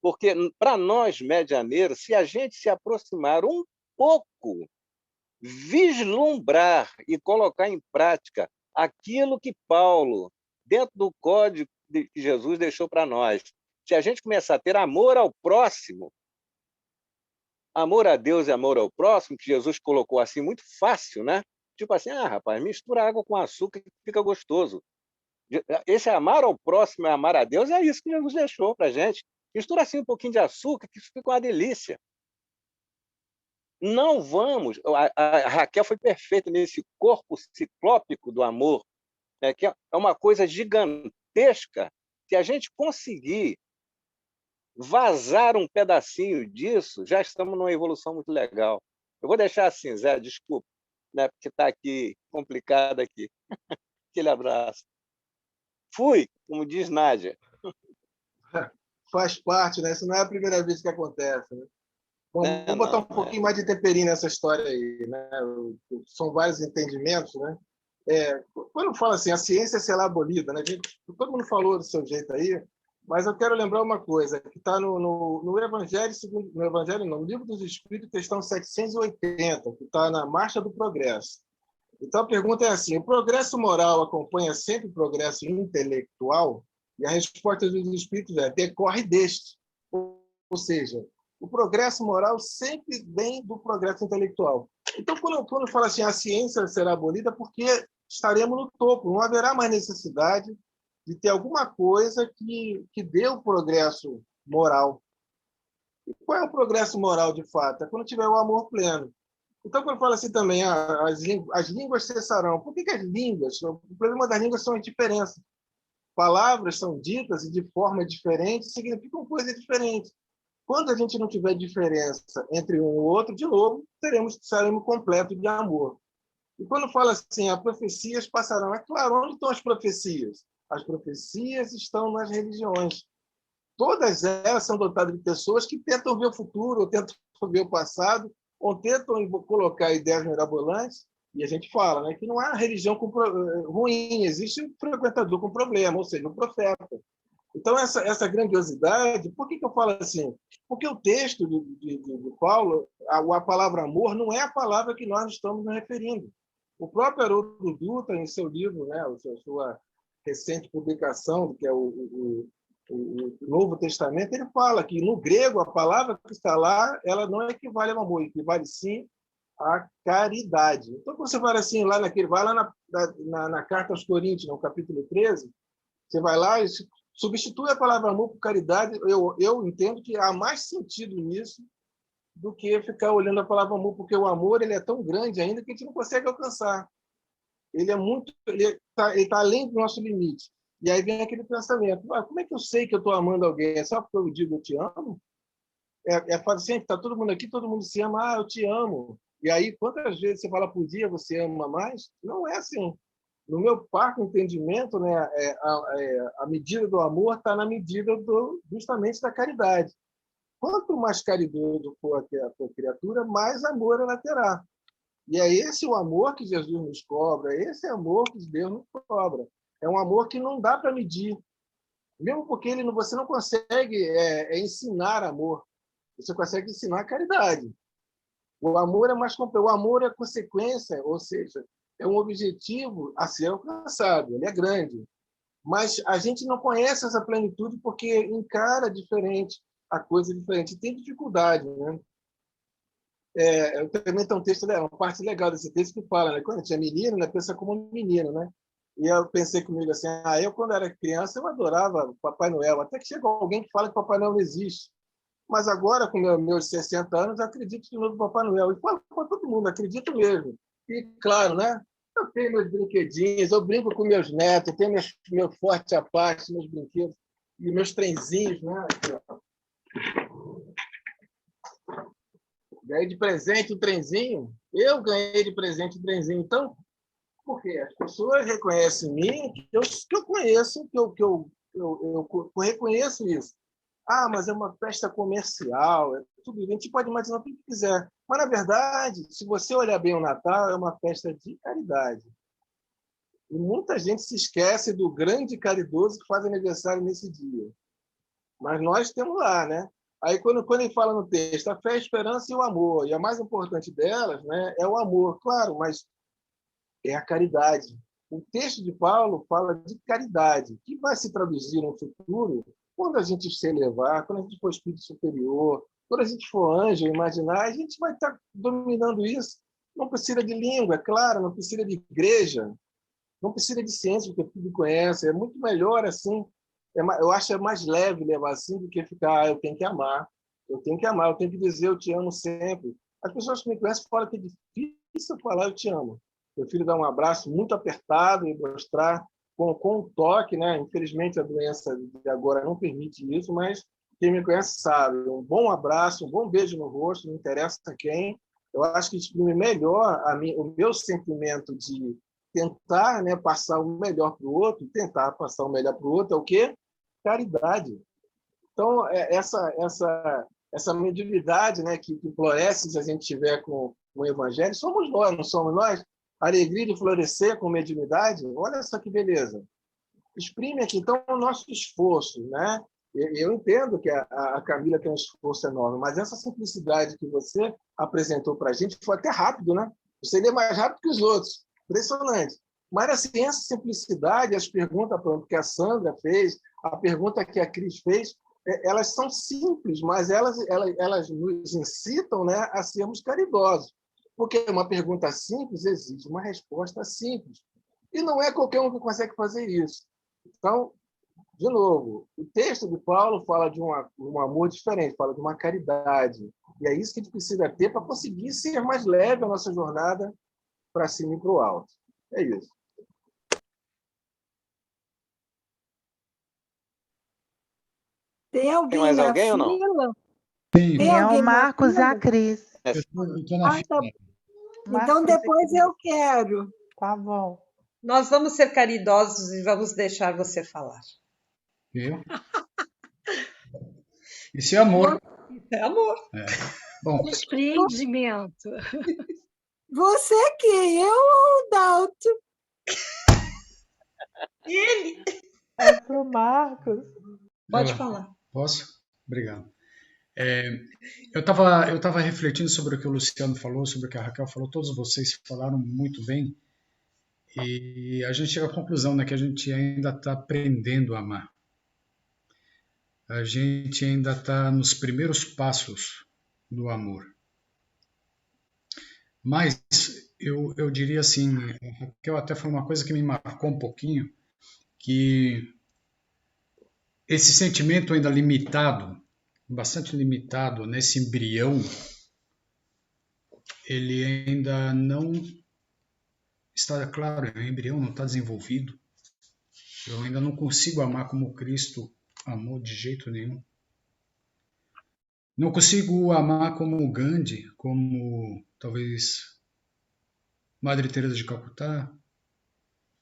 porque para nós, medianeiros, se a gente se aproximar um pouco, vislumbrar e colocar em prática aquilo que Paulo, dentro do código que Jesus deixou para nós, se a gente começar a ter amor ao próximo, amor a Deus e amor ao próximo, que Jesus colocou assim muito fácil, né? Tipo assim, rapaz, mistura água com açúcar que fica gostoso. Esse amar ao próximo e amar a Deus é isso que Jesus deixou para a gente. Mistura assim um pouquinho de açúcar que isso fica uma delícia. Não vamos... A Raquel foi perfeita nesse corpo ciclópico do amor, né? Que é uma coisa gigantesca. Se a gente conseguir vazar um pedacinho disso, já estamos numa evolução muito legal. Eu vou deixar assim, Zé, desculpa, né, porque está aqui complicado aqui. Aquele abraço. Fui, como diz Nádia. Faz parte, né? Isso não é a primeira vez que acontece. Né? Bom, vou botar um pouquinho mais de temperinho nessa história aí. Né? São vários entendimentos. Né? Quando fala assim, a ciência será abolida, né? Todo mundo falou do seu jeito aí, mas eu quero lembrar uma coisa, que está no Evangelho, no Evangelho não, no Livro dos Espíritos, questão 780, que está na Marcha do Progresso. Então, a pergunta é assim, o progresso moral acompanha sempre o progresso intelectual? E a resposta dos Espíritos é, decorre deste. Ou seja, o progresso moral sempre vem do progresso intelectual. Então, quando fala assim, a ciência será abolida, porque estaremos no topo, não haverá mais necessidade de ter alguma coisa que dê o progresso moral. E qual é o progresso moral, de fato? É quando tiver o amor pleno. Então, quando fala assim também, as línguas cessarão. Por que as línguas? O problema das línguas são as diferenças. Palavras são ditas e de forma diferente significam coisas diferentes. Quando a gente não tiver diferença entre um e o outro, de novo, seremos completos de amor. E quando fala assim, as profecias passarão, é claro, onde estão as profecias? As profecias estão nas religiões. Todas elas são dotadas de pessoas que tentam ver o futuro, ou tentam ver o passado, ou tentam colocar ideias mirabolantes, e a gente fala, né, que não há religião ruim, existe um frequentador com problema, ou seja, um profeta. Então, essa grandiosidade, por que eu falo assim? Porque o texto de Paulo, a palavra amor, não é a palavra que nós estamos nos referindo. O próprio Haroldo Dutra, em seu livro, né, a sua recente publicação, que é o Novo Testamento, ele fala que, no grego, a palavra que está lá, ela não equivale ao amor, equivale, sim, à caridade. Então, quando você vai assim, vai lá na carta aos Coríntios, no capítulo 13, você vai lá e substitui a palavra amor por caridade. Eu entendo que há mais sentido nisso do que ficar olhando a palavra amor, porque o amor ele é tão grande ainda que a gente não consegue alcançar. Ele está além do nosso limite. E aí vem aquele pensamento: como é que eu sei que eu estou amando alguém? É só porque eu digo eu te amo? Assim, está todo mundo aqui, todo mundo se ama, eu te amo. E aí, quantas vezes você fala por dia, você ama mais? Não é assim. No meu parco entendimento, né, a medida do amor está na medida justamente da caridade. Quanto mais caridoso for a criatura, mais amor ela terá. E é esse o amor que Jesus nos cobra, esse é o amor que Deus nos cobra. É um amor que não dá para medir. Mesmo porque você não consegue ensinar amor. Você consegue ensinar caridade. O amor é mais complexo. O amor é consequência, ou seja, é um objetivo a ser alcançado. Ele é grande. Mas a gente não conhece essa plenitude porque encara diferente, a coisa diferente. Tem dificuldade, né? Eu também tenho um texto, uma parte legal desse texto que fala, né? Quando a gente é menino, né, pensa como menino, né? E eu pensei comigo assim, eu quando era criança eu adorava Papai Noel, até que chega alguém que fala que Papai Noel não existe. Mas agora, com meus 60 anos, eu acredito de novo no Papai Noel. E falo para todo mundo, acredito mesmo. E, claro, né? Eu tenho meus brinquedinhos, eu brinco com meus netos, tenho meu forte à parte, meus brinquedos, e meus trenzinhos, né? Ganhei de presente o trenzinho. Eu ganhei de presente o trenzinho. Então, por quê? As pessoas reconhecem em mim que eu conheço, que eu reconheço isso. Mas é uma festa comercial, tudo. A gente pode imaginar o que quiser. Mas, na verdade, se você olhar bem o Natal, é uma festa de caridade. E muita gente se esquece do grande caridoso que faz aniversário nesse dia. Mas nós temos lá, né? Aí, quando ele fala no texto, a fé, a esperança e o amor. E a mais importante delas, né, é o amor, claro, mas é a caridade. O texto de Paulo fala de caridade, que vai se traduzir no futuro quando a gente se elevar, quando a gente for espírito superior, quando a gente for anjo, imaginar, a gente vai estar dominando isso. Não precisa de língua, é claro, não precisa de igreja, não precisa de ciência, porque tudo conhece. É muito melhor assim. Eu acho mais leve levar assim do que ficar, eu tenho que amar, eu tenho que dizer eu te amo sempre. As pessoas que me conhecem falam que é difícil falar eu te amo. Eu prefiro dar um abraço muito apertado e mostrar com um toque, né? Infelizmente a doença de agora não permite isso, mas quem me conhece sabe, um bom abraço, um bom beijo no rosto, não interessa quem. Eu acho que exprime melhor o meu sentimento de tentar, né, passar o melhor para o outro, tentar passar o melhor para o outro é o quê? Caridade. Então, essa mediunidade, né, que floresce se a gente tiver com o Evangelho, somos nós, não somos nós? A alegria de florescer com mediunidade, olha só que beleza. Exprime aqui, então, o nosso esforço, né? Eu entendo que a Camila tem um esforço enorme, mas essa simplicidade que você apresentou para a gente foi até rápido, né? Você lê mais rápido que os outros. Impressionante. Mas, assim, essa simplicidade, as perguntas que a Sandra fez, a pergunta que a Cris fez, elas são simples, mas elas nos incitam, né, a sermos caridosos. Porque uma pergunta simples exige uma resposta simples. E não é qualquer um que consegue fazer isso. Então, de novo, o texto de Paulo fala de um amor diferente, fala de uma caridade. E é isso que a gente precisa ter para conseguir ser mais leve a nossa jornada para cima e para o alto. É isso. Tem mais na alguém ou não? fila? Sim. Tem o alguém na Marcos e a fila? Cris. Eu tô na tá. fila. Então, Marcos e depois Cris. eu quero. Tá bom. Nós vamos ser caridosos e vamos deixar você falar. Viu? Isso é amor. É amor. Bom, Desprendimento. Você quem? Eu ou o Dalto? Ele. É pro Marcos. Pode falar. Posso? Obrigado. Eu tava refletindo sobre o que o Luciano falou, sobre o que a Raquel falou, todos vocês falaram muito bem, e a gente chega à conclusão, né, que a gente ainda está aprendendo a amar. a gente ainda está nos primeiros passos do amor. Mas eu diria assim, a Raquel até falou uma coisa que me marcou um pouquinho, que esse sentimento ainda limitado, bastante limitado nesse embrião, ele ainda não está, claro, o embrião não está desenvolvido. Eu ainda não consigo amar como Cristo amou de jeito nenhum. Não consigo amar como Gandhi, como talvez Madre Teresa de Calcutá,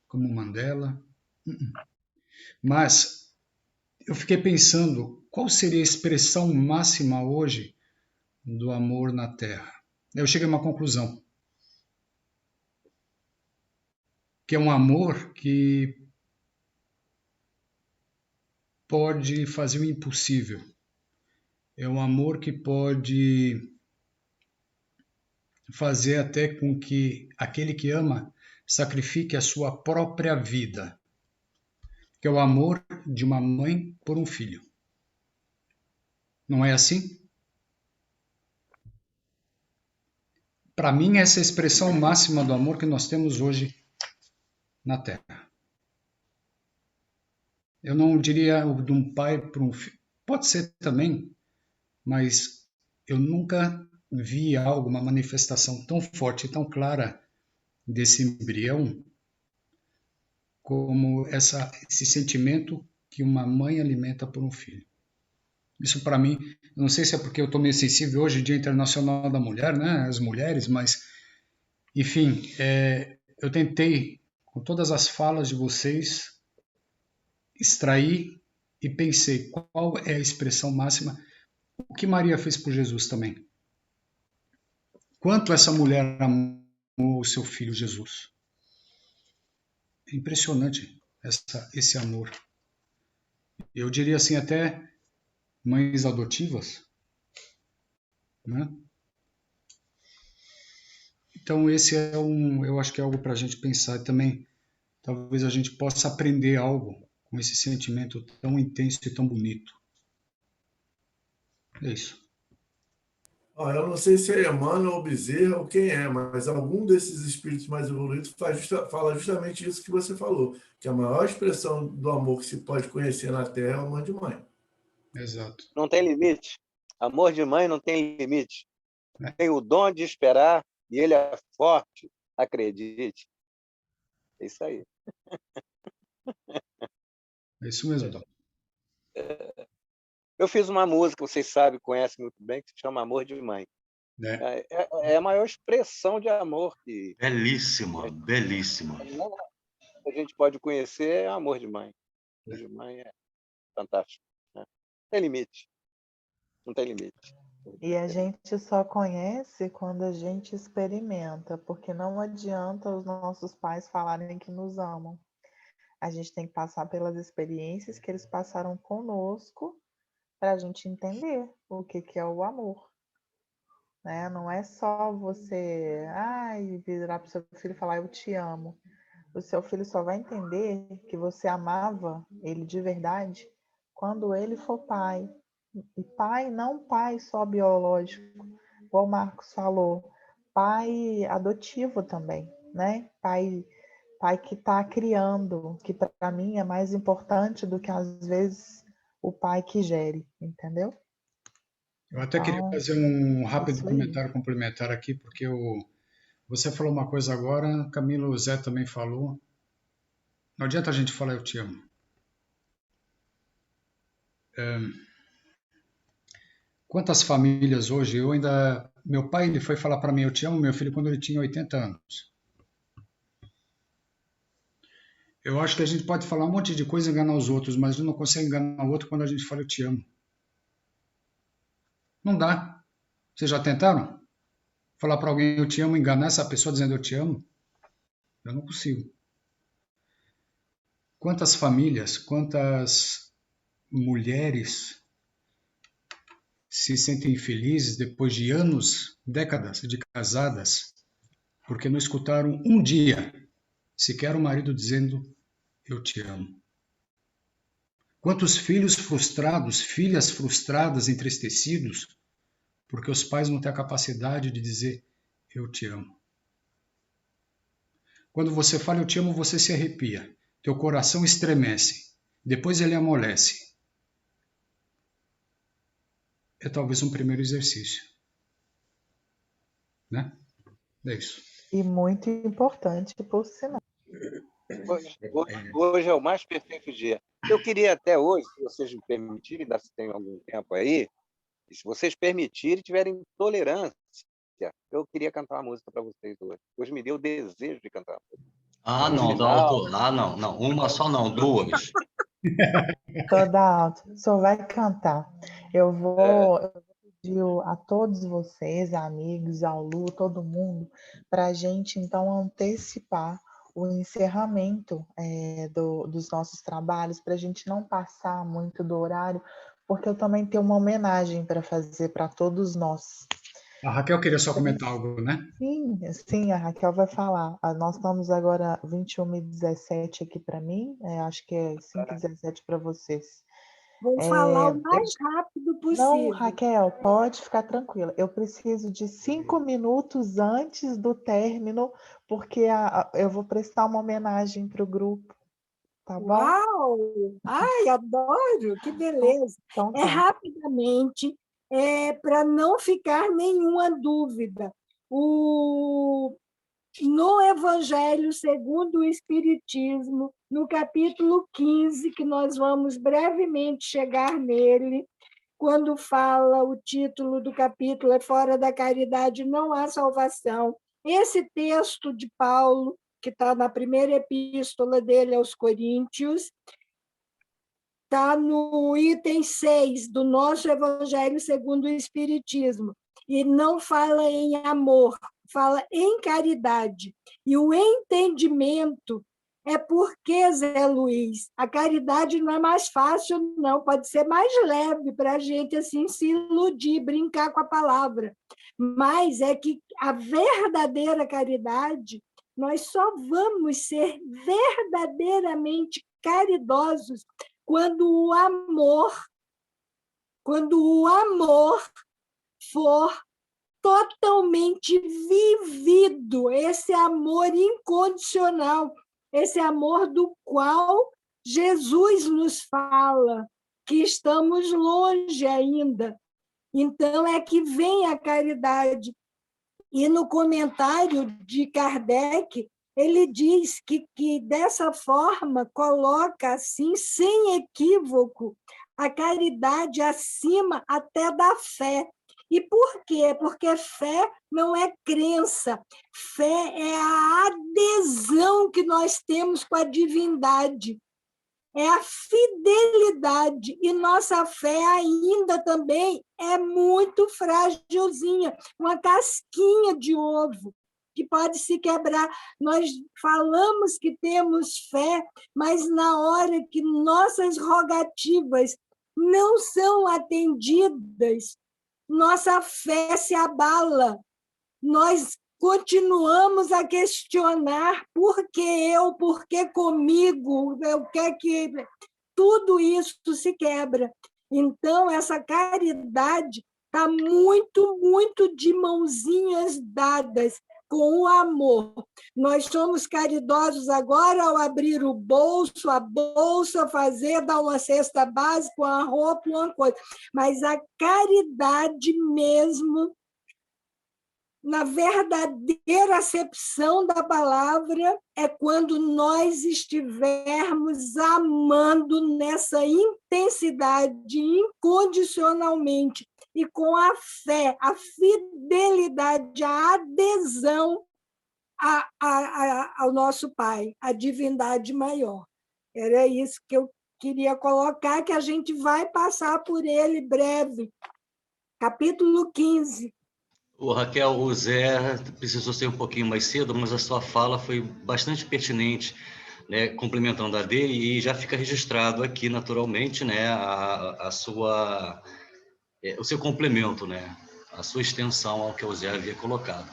como Mandela. Mas eu fiquei pensando, qual seria a expressão máxima hoje do amor na Terra? Eu cheguei a uma conclusão, que é um amor que pode fazer o impossível. É um amor que pode fazer até com que aquele que ama sacrifique a sua própria vida, que é o amor de uma mãe por um filho. Não é assim? Para mim, essa é a expressão máxima do amor que nós temos hoje na Terra. Eu não diria de um pai para um filho. Pode ser também, mas eu nunca vi algo, uma manifestação tão forte e tão clara desse embrião como esse sentimento que uma mãe alimenta por um filho. Isso para mim, eu não sei se é porque eu estou meio sensível hoje, Dia Internacional da Mulher, né? As mulheres, mas, enfim, eu tentei, com todas as falas de vocês, extrair e pensei qual é a expressão máxima, o que Maria fez por Jesus também. Quanto essa mulher amou o seu filho Jesus. É impressionante esse amor. Eu diria assim, até mães adotivas, né? Então esse eu acho que é algo para a gente pensar e também talvez a gente possa aprender algo com esse sentimento tão intenso e tão bonito. É isso. Eu não sei se é Emmanuel ou Bezerra ou quem é, mas algum desses espíritos mais evoluídos fala justamente isso que você falou, que a maior expressão do amor que se pode conhecer na Terra é o amor de mãe. Exato. Não tem limite. Amor de mãe não tem limite. Tem o dom de esperar e ele é forte. Acredite. É isso aí. É isso mesmo, Dom. Eu fiz uma música, vocês sabem, conhecem muito bem, que se chama Amor de Mãe. É a maior expressão de amor que... Belíssima, belíssima. A gente pode conhecer é amor de mãe. Amor de mãe é fantástico. Né? Não tem limite. Não tem limite. E a gente só conhece quando a gente experimenta, porque não adianta os nossos pais falarem que nos amam. A gente tem que passar pelas experiências que eles passaram conosco para a gente entender o que é o amor. Né? Não é só você virar para o seu filho e falar eu te amo. O seu filho só vai entender que você amava ele de verdade quando ele for pai. E pai, não pai só biológico, igual o Marcos falou, pai adotivo também, né? Pai que está criando, que para mim é mais importante do que às vezes o pai que gere, entendeu? Eu até queria fazer um rápido comentário complementar aqui, porque você falou uma coisa agora, Camilo Zé também falou. Não adianta a gente falar eu te amo. Quantas famílias hoje, meu pai ele foi falar para mim eu te amo, meu filho, quando ele tinha 80 anos. Eu acho que a gente pode falar um monte de coisa e enganar os outros, mas a gente não consegue enganar o outro quando a gente fala eu te amo. Não dá. Vocês já tentaram? Falar para alguém eu te amo, enganar essa pessoa dizendo eu te amo? Eu não consigo. Quantas famílias, quantas mulheres se sentem felizes depois de anos, décadas de casadas, porque não escutaram um dia sequer o marido dizendo eu te amo. Quantos filhos frustrados, filhas frustradas, entristecidos, porque os pais não têm a capacidade de dizer eu te amo. Quando você fala eu te amo, você se arrepia. Teu coração estremece. Depois ele amolece. É talvez um primeiro exercício. Né? É isso. E muito importante, por sinal. Hoje é o mais perfeito dia. Eu queria até hoje, se vocês me permitirem, ainda se tem algum tempo aí, e se vocês permitirem, tiverem tolerância, eu queria cantar uma música para vocês hoje. Hoje me deu o desejo de cantar uma música. Ah, não, Dalton. Ah, não, não. Uma só não, duas. Toda alto, o senhor vai cantar. Eu vou pedir a todos vocês, amigos, ao Lu, todo mundo, para a gente, então, antecipar o encerramento dos nossos trabalhos, para a gente não passar muito do horário, porque eu também tenho uma homenagem para fazer para todos nós. A Raquel queria só comentar algo, né? Sim, a Raquel vai falar. Nós estamos agora 21h17 aqui para mim, acho que é 5h17 para vocês. Vou falar o mais rápido possível. Não, Raquel, pode ficar tranquila. Eu preciso de 5 minutos antes do término, porque eu vou prestar uma homenagem para o grupo. Tá bom? Uau! Ai, adoro! Que beleza! Então, tá. Rapidamente, para não ficar nenhuma dúvida. No Evangelho segundo o Espiritismo, no capítulo 15, que nós vamos brevemente chegar nele, quando fala, o título do capítulo é Fora da Caridade não há salvação. Esse texto de Paulo, que está na primeira epístola dele aos Coríntios, está no item 6 do nosso Evangelho segundo o Espiritismo, e não fala em amor, fala em caridade. E o entendimento é porque, Zé Luiz, a caridade não é mais fácil, não, pode ser mais leve para a gente assim, se iludir, brincar com a palavra. Mas é que a verdadeira caridade, nós só vamos ser verdadeiramente caridosos quando o amor for totalmente vivido, esse amor incondicional, esse amor do qual Jesus nos fala, que estamos longe ainda. Então, é que vem a caridade. E no comentário de Kardec, ele diz que dessa forma, coloca assim, sem equívoco, a caridade acima até da fé. E por quê? Porque fé não é crença, fé é a adesão que nós temos com a divindade, é a fidelidade, e nossa fé ainda também é muito frágilzinha, uma casquinha de ovo, que pode se quebrar. Nós falamos que temos fé, mas na hora que nossas rogativas não são atendidas, nossa fé se abala. Nós continuamos a questionar por que eu, por que comigo, o que tudo isso se quebra. Então, essa caridade está muito, muito de mãozinhas dadas com o amor. Nós somos caridosos agora ao abrir o bolso, a bolsa, dar uma cesta básica, uma roupa, uma coisa. Mas a caridade mesmo, na verdadeira acepção da palavra, é quando nós estivermos amando nessa intensidade, incondicionalmente, e com a fé, a fidelidade, a adesão ao nosso Pai, a divindade maior. Era isso que eu queria colocar, que a gente vai passar por ele breve. Capítulo 15. O Raquel, o Zé precisou ser um pouquinho mais cedo, mas a sua fala foi bastante pertinente, né, complementando a dele, e já fica registrado aqui naturalmente, né, o seu complemento, né, a sua extensão ao que o Zé havia colocado.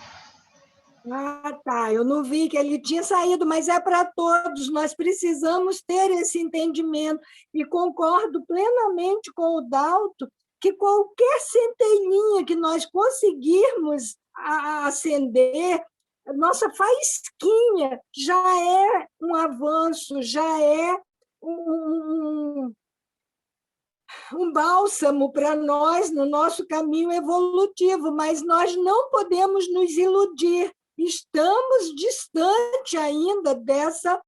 Ah, tá. Eu não vi que ele tinha saído, mas é para todos. Nós precisamos ter esse entendimento. E concordo plenamente com o Dalto que qualquer centelhinha que nós conseguirmos acender, nossa faísquinha já é um avanço, já é um bálsamo para nós no nosso caminho evolutivo, mas nós não podemos nos iludir. Estamos distante ainda dessa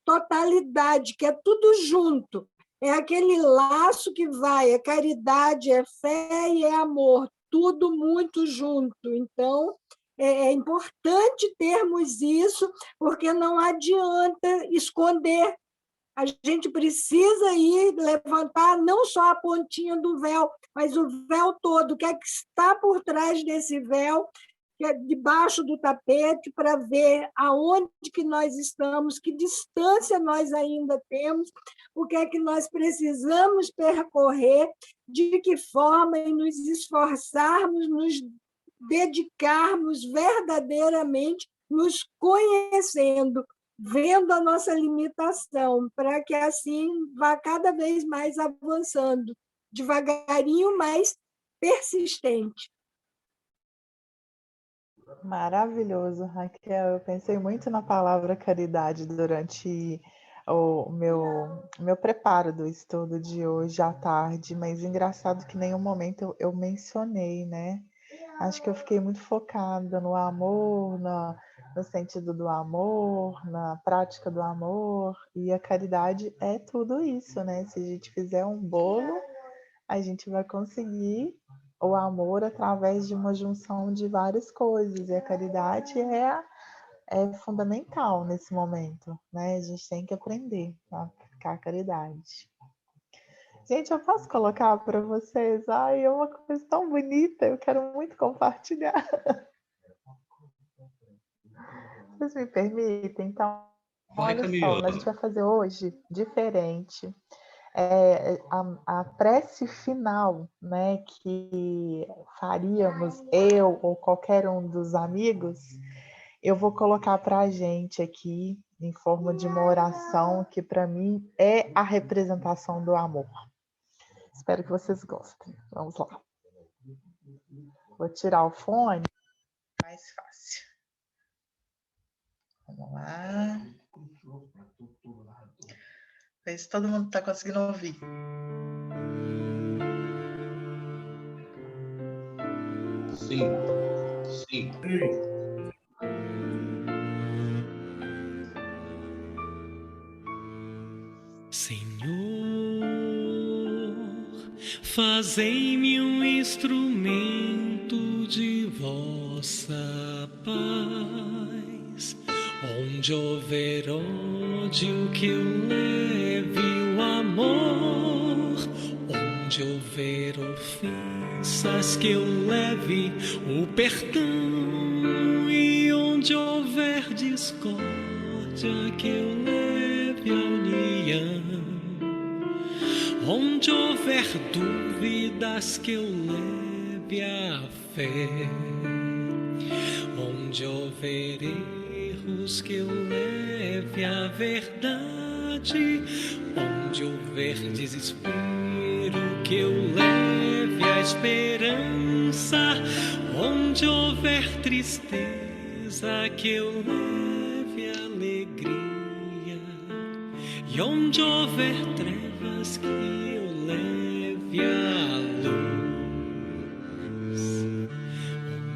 totalidade, que é tudo junto. É aquele laço que vai, é caridade, é fé e é amor, tudo muito junto. Então, é importante termos isso, porque não adianta esconder. A gente precisa ir levantar não só a pontinha do véu, mas o véu todo, o que é que está por trás desse véu, que é debaixo do tapete, para ver aonde que nós estamos, que distância nós ainda temos, o que é que nós precisamos percorrer, de que forma e nos esforçarmos, nos dedicarmos verdadeiramente, nos conhecendo, vendo a nossa limitação, para que assim vá cada vez mais avançando, devagarinho, mas persistente. Maravilhoso, Raquel. Eu pensei muito na palavra caridade durante o meu preparo do estudo de hoje à tarde, mas engraçado que em nenhum momento eu mencionei, né? Acho que eu fiquei muito focada no amor, no sentido do amor, na prática do amor, e a caridade é tudo isso, né? Se a gente fizer um bolo, a gente vai conseguir o amor através de uma junção de várias coisas, e a caridade é fundamental nesse momento, né? A gente tem que aprender a aplicar a caridade. Gente, eu posso colocar para vocês? Ai, é uma coisa tão bonita, eu quero muito compartilhar. Vocês me permitem? Então, Vai, olha Camila. só, a gente vai fazer hoje diferente. A prece final, né, que faríamos eu ou qualquer um dos amigos, eu vou colocar para a gente aqui em forma de uma oração que para mim é a representação do amor. Espero que vocês gostem. Vamos lá. Vou tirar o fone, mais fácil. Vamos lá. Ver se todo mundo está conseguindo ouvir. Sim, sim. Senhor, fazei-me um instrumento de vossa paz. Onde houver ódio, que eu leve o amor. Onde houver ofensas, que eu leve o perdão. E onde houver discórdia, que eu leve a união. Onde houver dúvidas, que eu leve a fé. Onde houver erros, que eu leve a verdade. Onde houver desespero, que eu leve a esperança. Onde houver tristeza, que eu leve a alegria. E onde houver trevas, que eu leve a luz. Oh,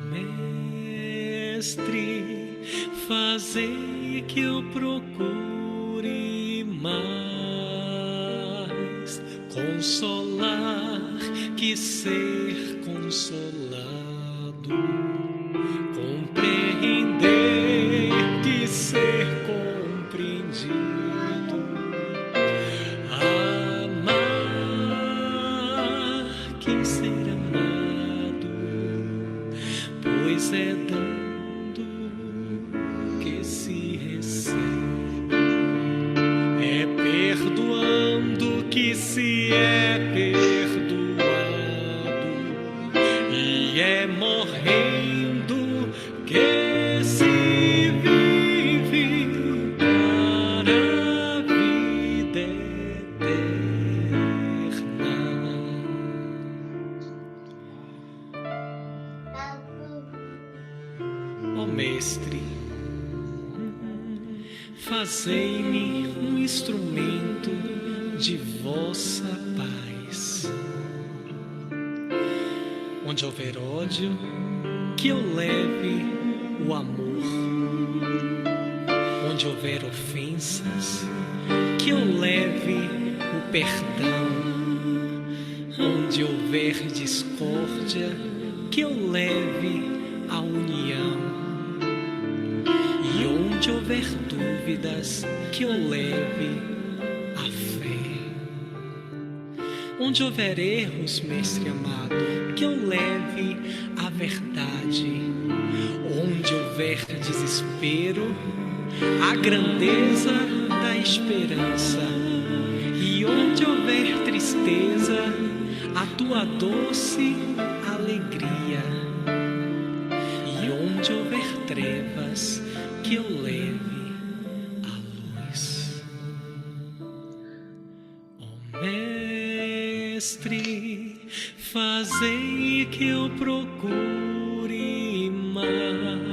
Mestre, fazei que eu procure mais consolar que ser consolado, compreender que ser compreendido, amar que ser amado, pois é dando que se recebe, é perdoando que se é perdoado, e é morrendo que se ó Mestre, fazei-me um instrumento de vossa paz. Onde houver ódio, que eu leve o amor. Onde houver ofensas, que eu leve o perdão. Onde houver discórdia, que eu leve a união. E onde houver dúvidas, que eu leve a fé. Onde houver erros, Mestre amado, que eu leve a verdade. Onde houver desespero, a grandeza da esperança. E onde houver tristeza, a tua doce alegria. E onde houver trevas, que eu leve a luz. Ó Mestre, fazei que eu procure mais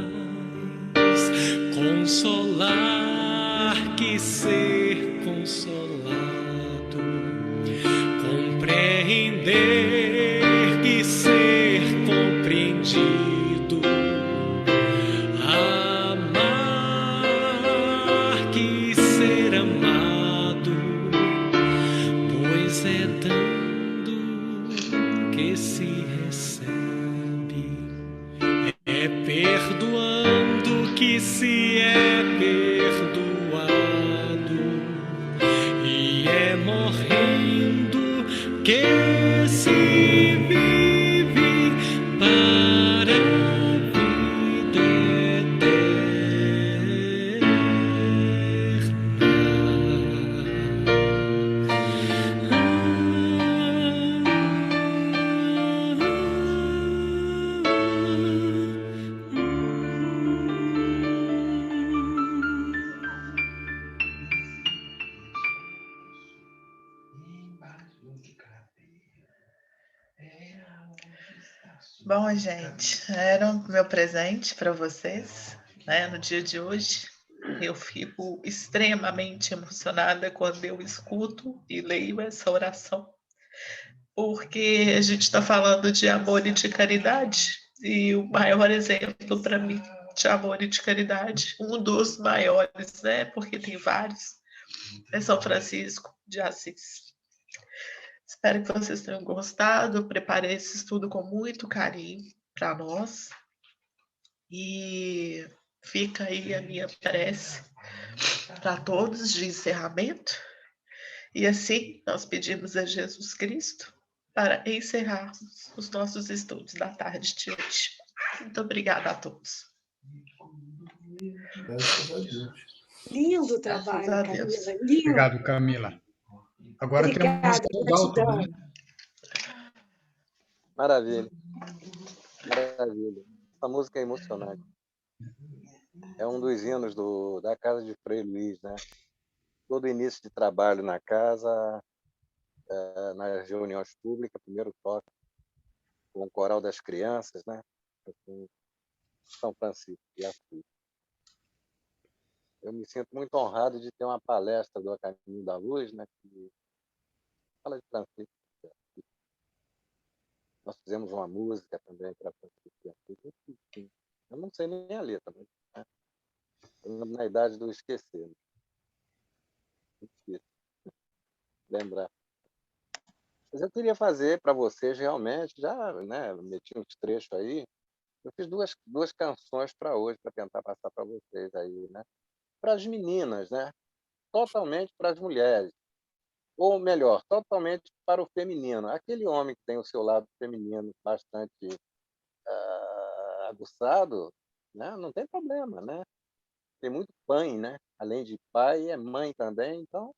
consolar que ser consolado, compreender que ser compreendido, amar que ser amado, pois é dando que se recebe, é perdoando que se é perdoado, e é morrendo que se vive para a vida Bom, gente, era o meu presente para vocês, né, no dia de hoje. Eu fico extremamente emocionada quando eu escuto e leio essa oração, porque a gente está falando de amor e de caridade, e o maior exemplo para mim de amor e de caridade, um dos maiores, né, porque tem vários, é São Francisco de Assis. Espero que vocês tenham gostado. Eu preparei esse estudo com muito carinho para nós. E fica aí a minha prece para todos de encerramento. E assim nós pedimos a Jesus Cristo para encerrarmos os nossos estudos da tarde de hoje. Muito obrigada a todos. Graças a Deus. Lindo o trabalho, Graças a Deus. Camila. Lindo. Obrigado, Camila. Agora tem a Obrigada, música do Dalton, gratidão. né? Maravilha. Maravilha. Essa música é emocionante. É um dos hinos da casa de Frei Luiz, né? Todo início de trabalho na casa, nas reuniões públicas, primeiro toque com o coral das crianças, né? Assim, São Francisco de Assis. Eu me sinto muito honrado de ter uma palestra do Caminho da Luz, né? Que fala de Francisco de Assis. Nós fizemos uma música também para Francisco de Assis. Enfim, eu não sei nem a letra, mas, né? Na idade do esquecer. Né? Difícil lembrar. Mas eu queria fazer para vocês realmente, já, né, meti uns trechos aí. Eu fiz duas canções para hoje, para tentar passar para vocês aí, né? Para as meninas, né? Totalmente para as mulheres. Ou melhor, totalmente para o feminino. Aquele homem que tem o seu lado feminino bastante aguçado, né? Não tem problema, né? Tem muito pai, né? Além de pai, é mãe também, então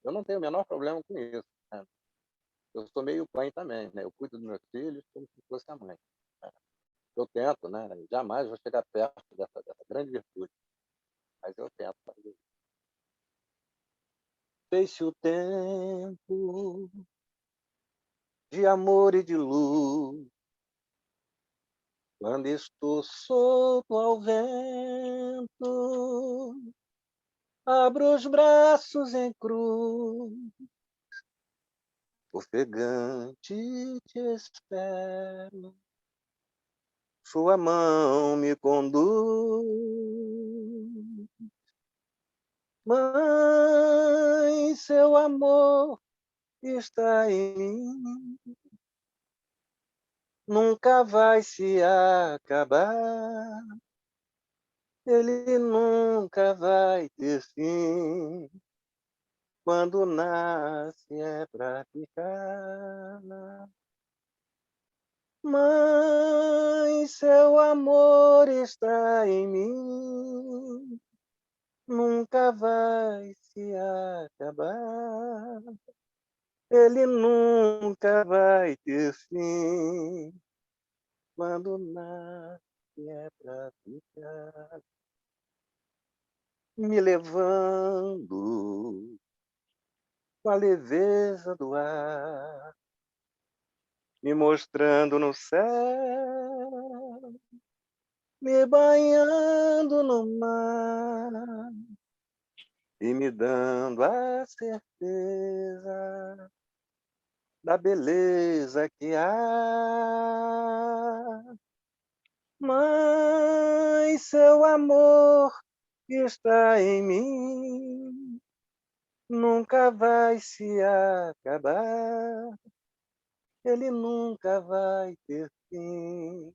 eu não tenho o menor problema com isso. Né? Eu sou meio pai também, né? Eu cuido dos meus filhos como se fosse a mãe. Né? Eu tento, né? Jamais vou chegar perto dessa grande virtude, mas eu tento fazer isso. Fez-se o tempo de amor e de luz, Quando estou solto ao vento, abro os braços em cruz, ofegante te espero, sua mão me conduz. Mãe, seu amor está em mim, nunca vai se acabar, ele nunca vai ter fim. Quando nasce é pra ficar. Mãe, seu amor está em mim, nunca vai se acabar, ele nunca vai ter fim. Quando nasce é pra ficar. Me levando com a leveza do ar, me mostrando no céu, me banhando no mar e me dando a certeza da beleza que há. Mãe, seu amor está em mim, nunca vai se acabar, ele nunca vai ter fim.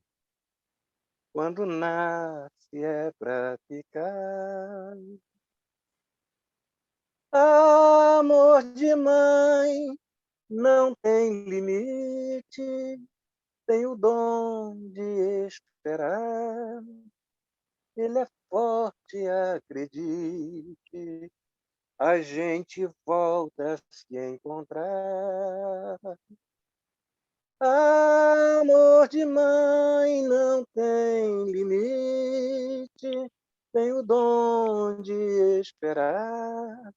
Quando nasce é pra ficar. Amor de mãe não tem limite, tem o dom de esperar. Ele é forte, acredite, a gente volta a se encontrar. Amor de mãe não tem limite, tem o dom de esperar.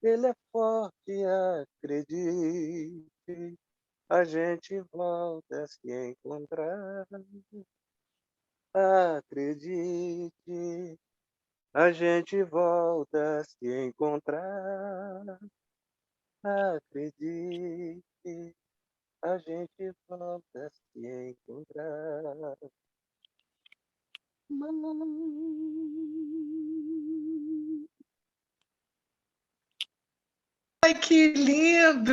Ele é forte, acredite, a gente volta a se encontrar. Acredite, a gente volta a se encontrar. Acredite, a gente volta a se encontrar. Ai, que lindo!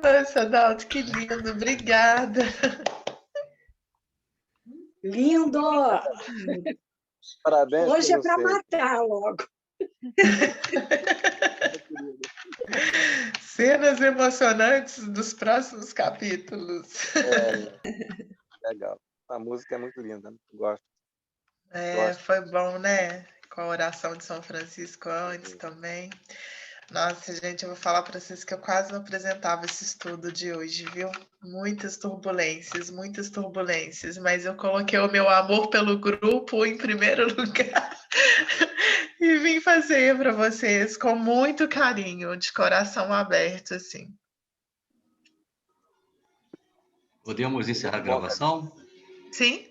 Nossa, Adalto, que lindo! Obrigada! Lindo! Parabéns Hoje para é para você. matar logo. Cenas emocionantes dos próximos capítulos. Legal. A música é muito linda, gosto. Foi bom, né? Com a oração de São Francisco antes também. Nossa, gente, eu vou falar para vocês que eu quase não apresentava esse estudo de hoje, viu? Muitas turbulências, mas eu coloquei o meu amor pelo grupo em primeiro lugar e vim fazer para vocês com muito carinho, de coração aberto, assim. Podemos encerrar a gravação? Sim.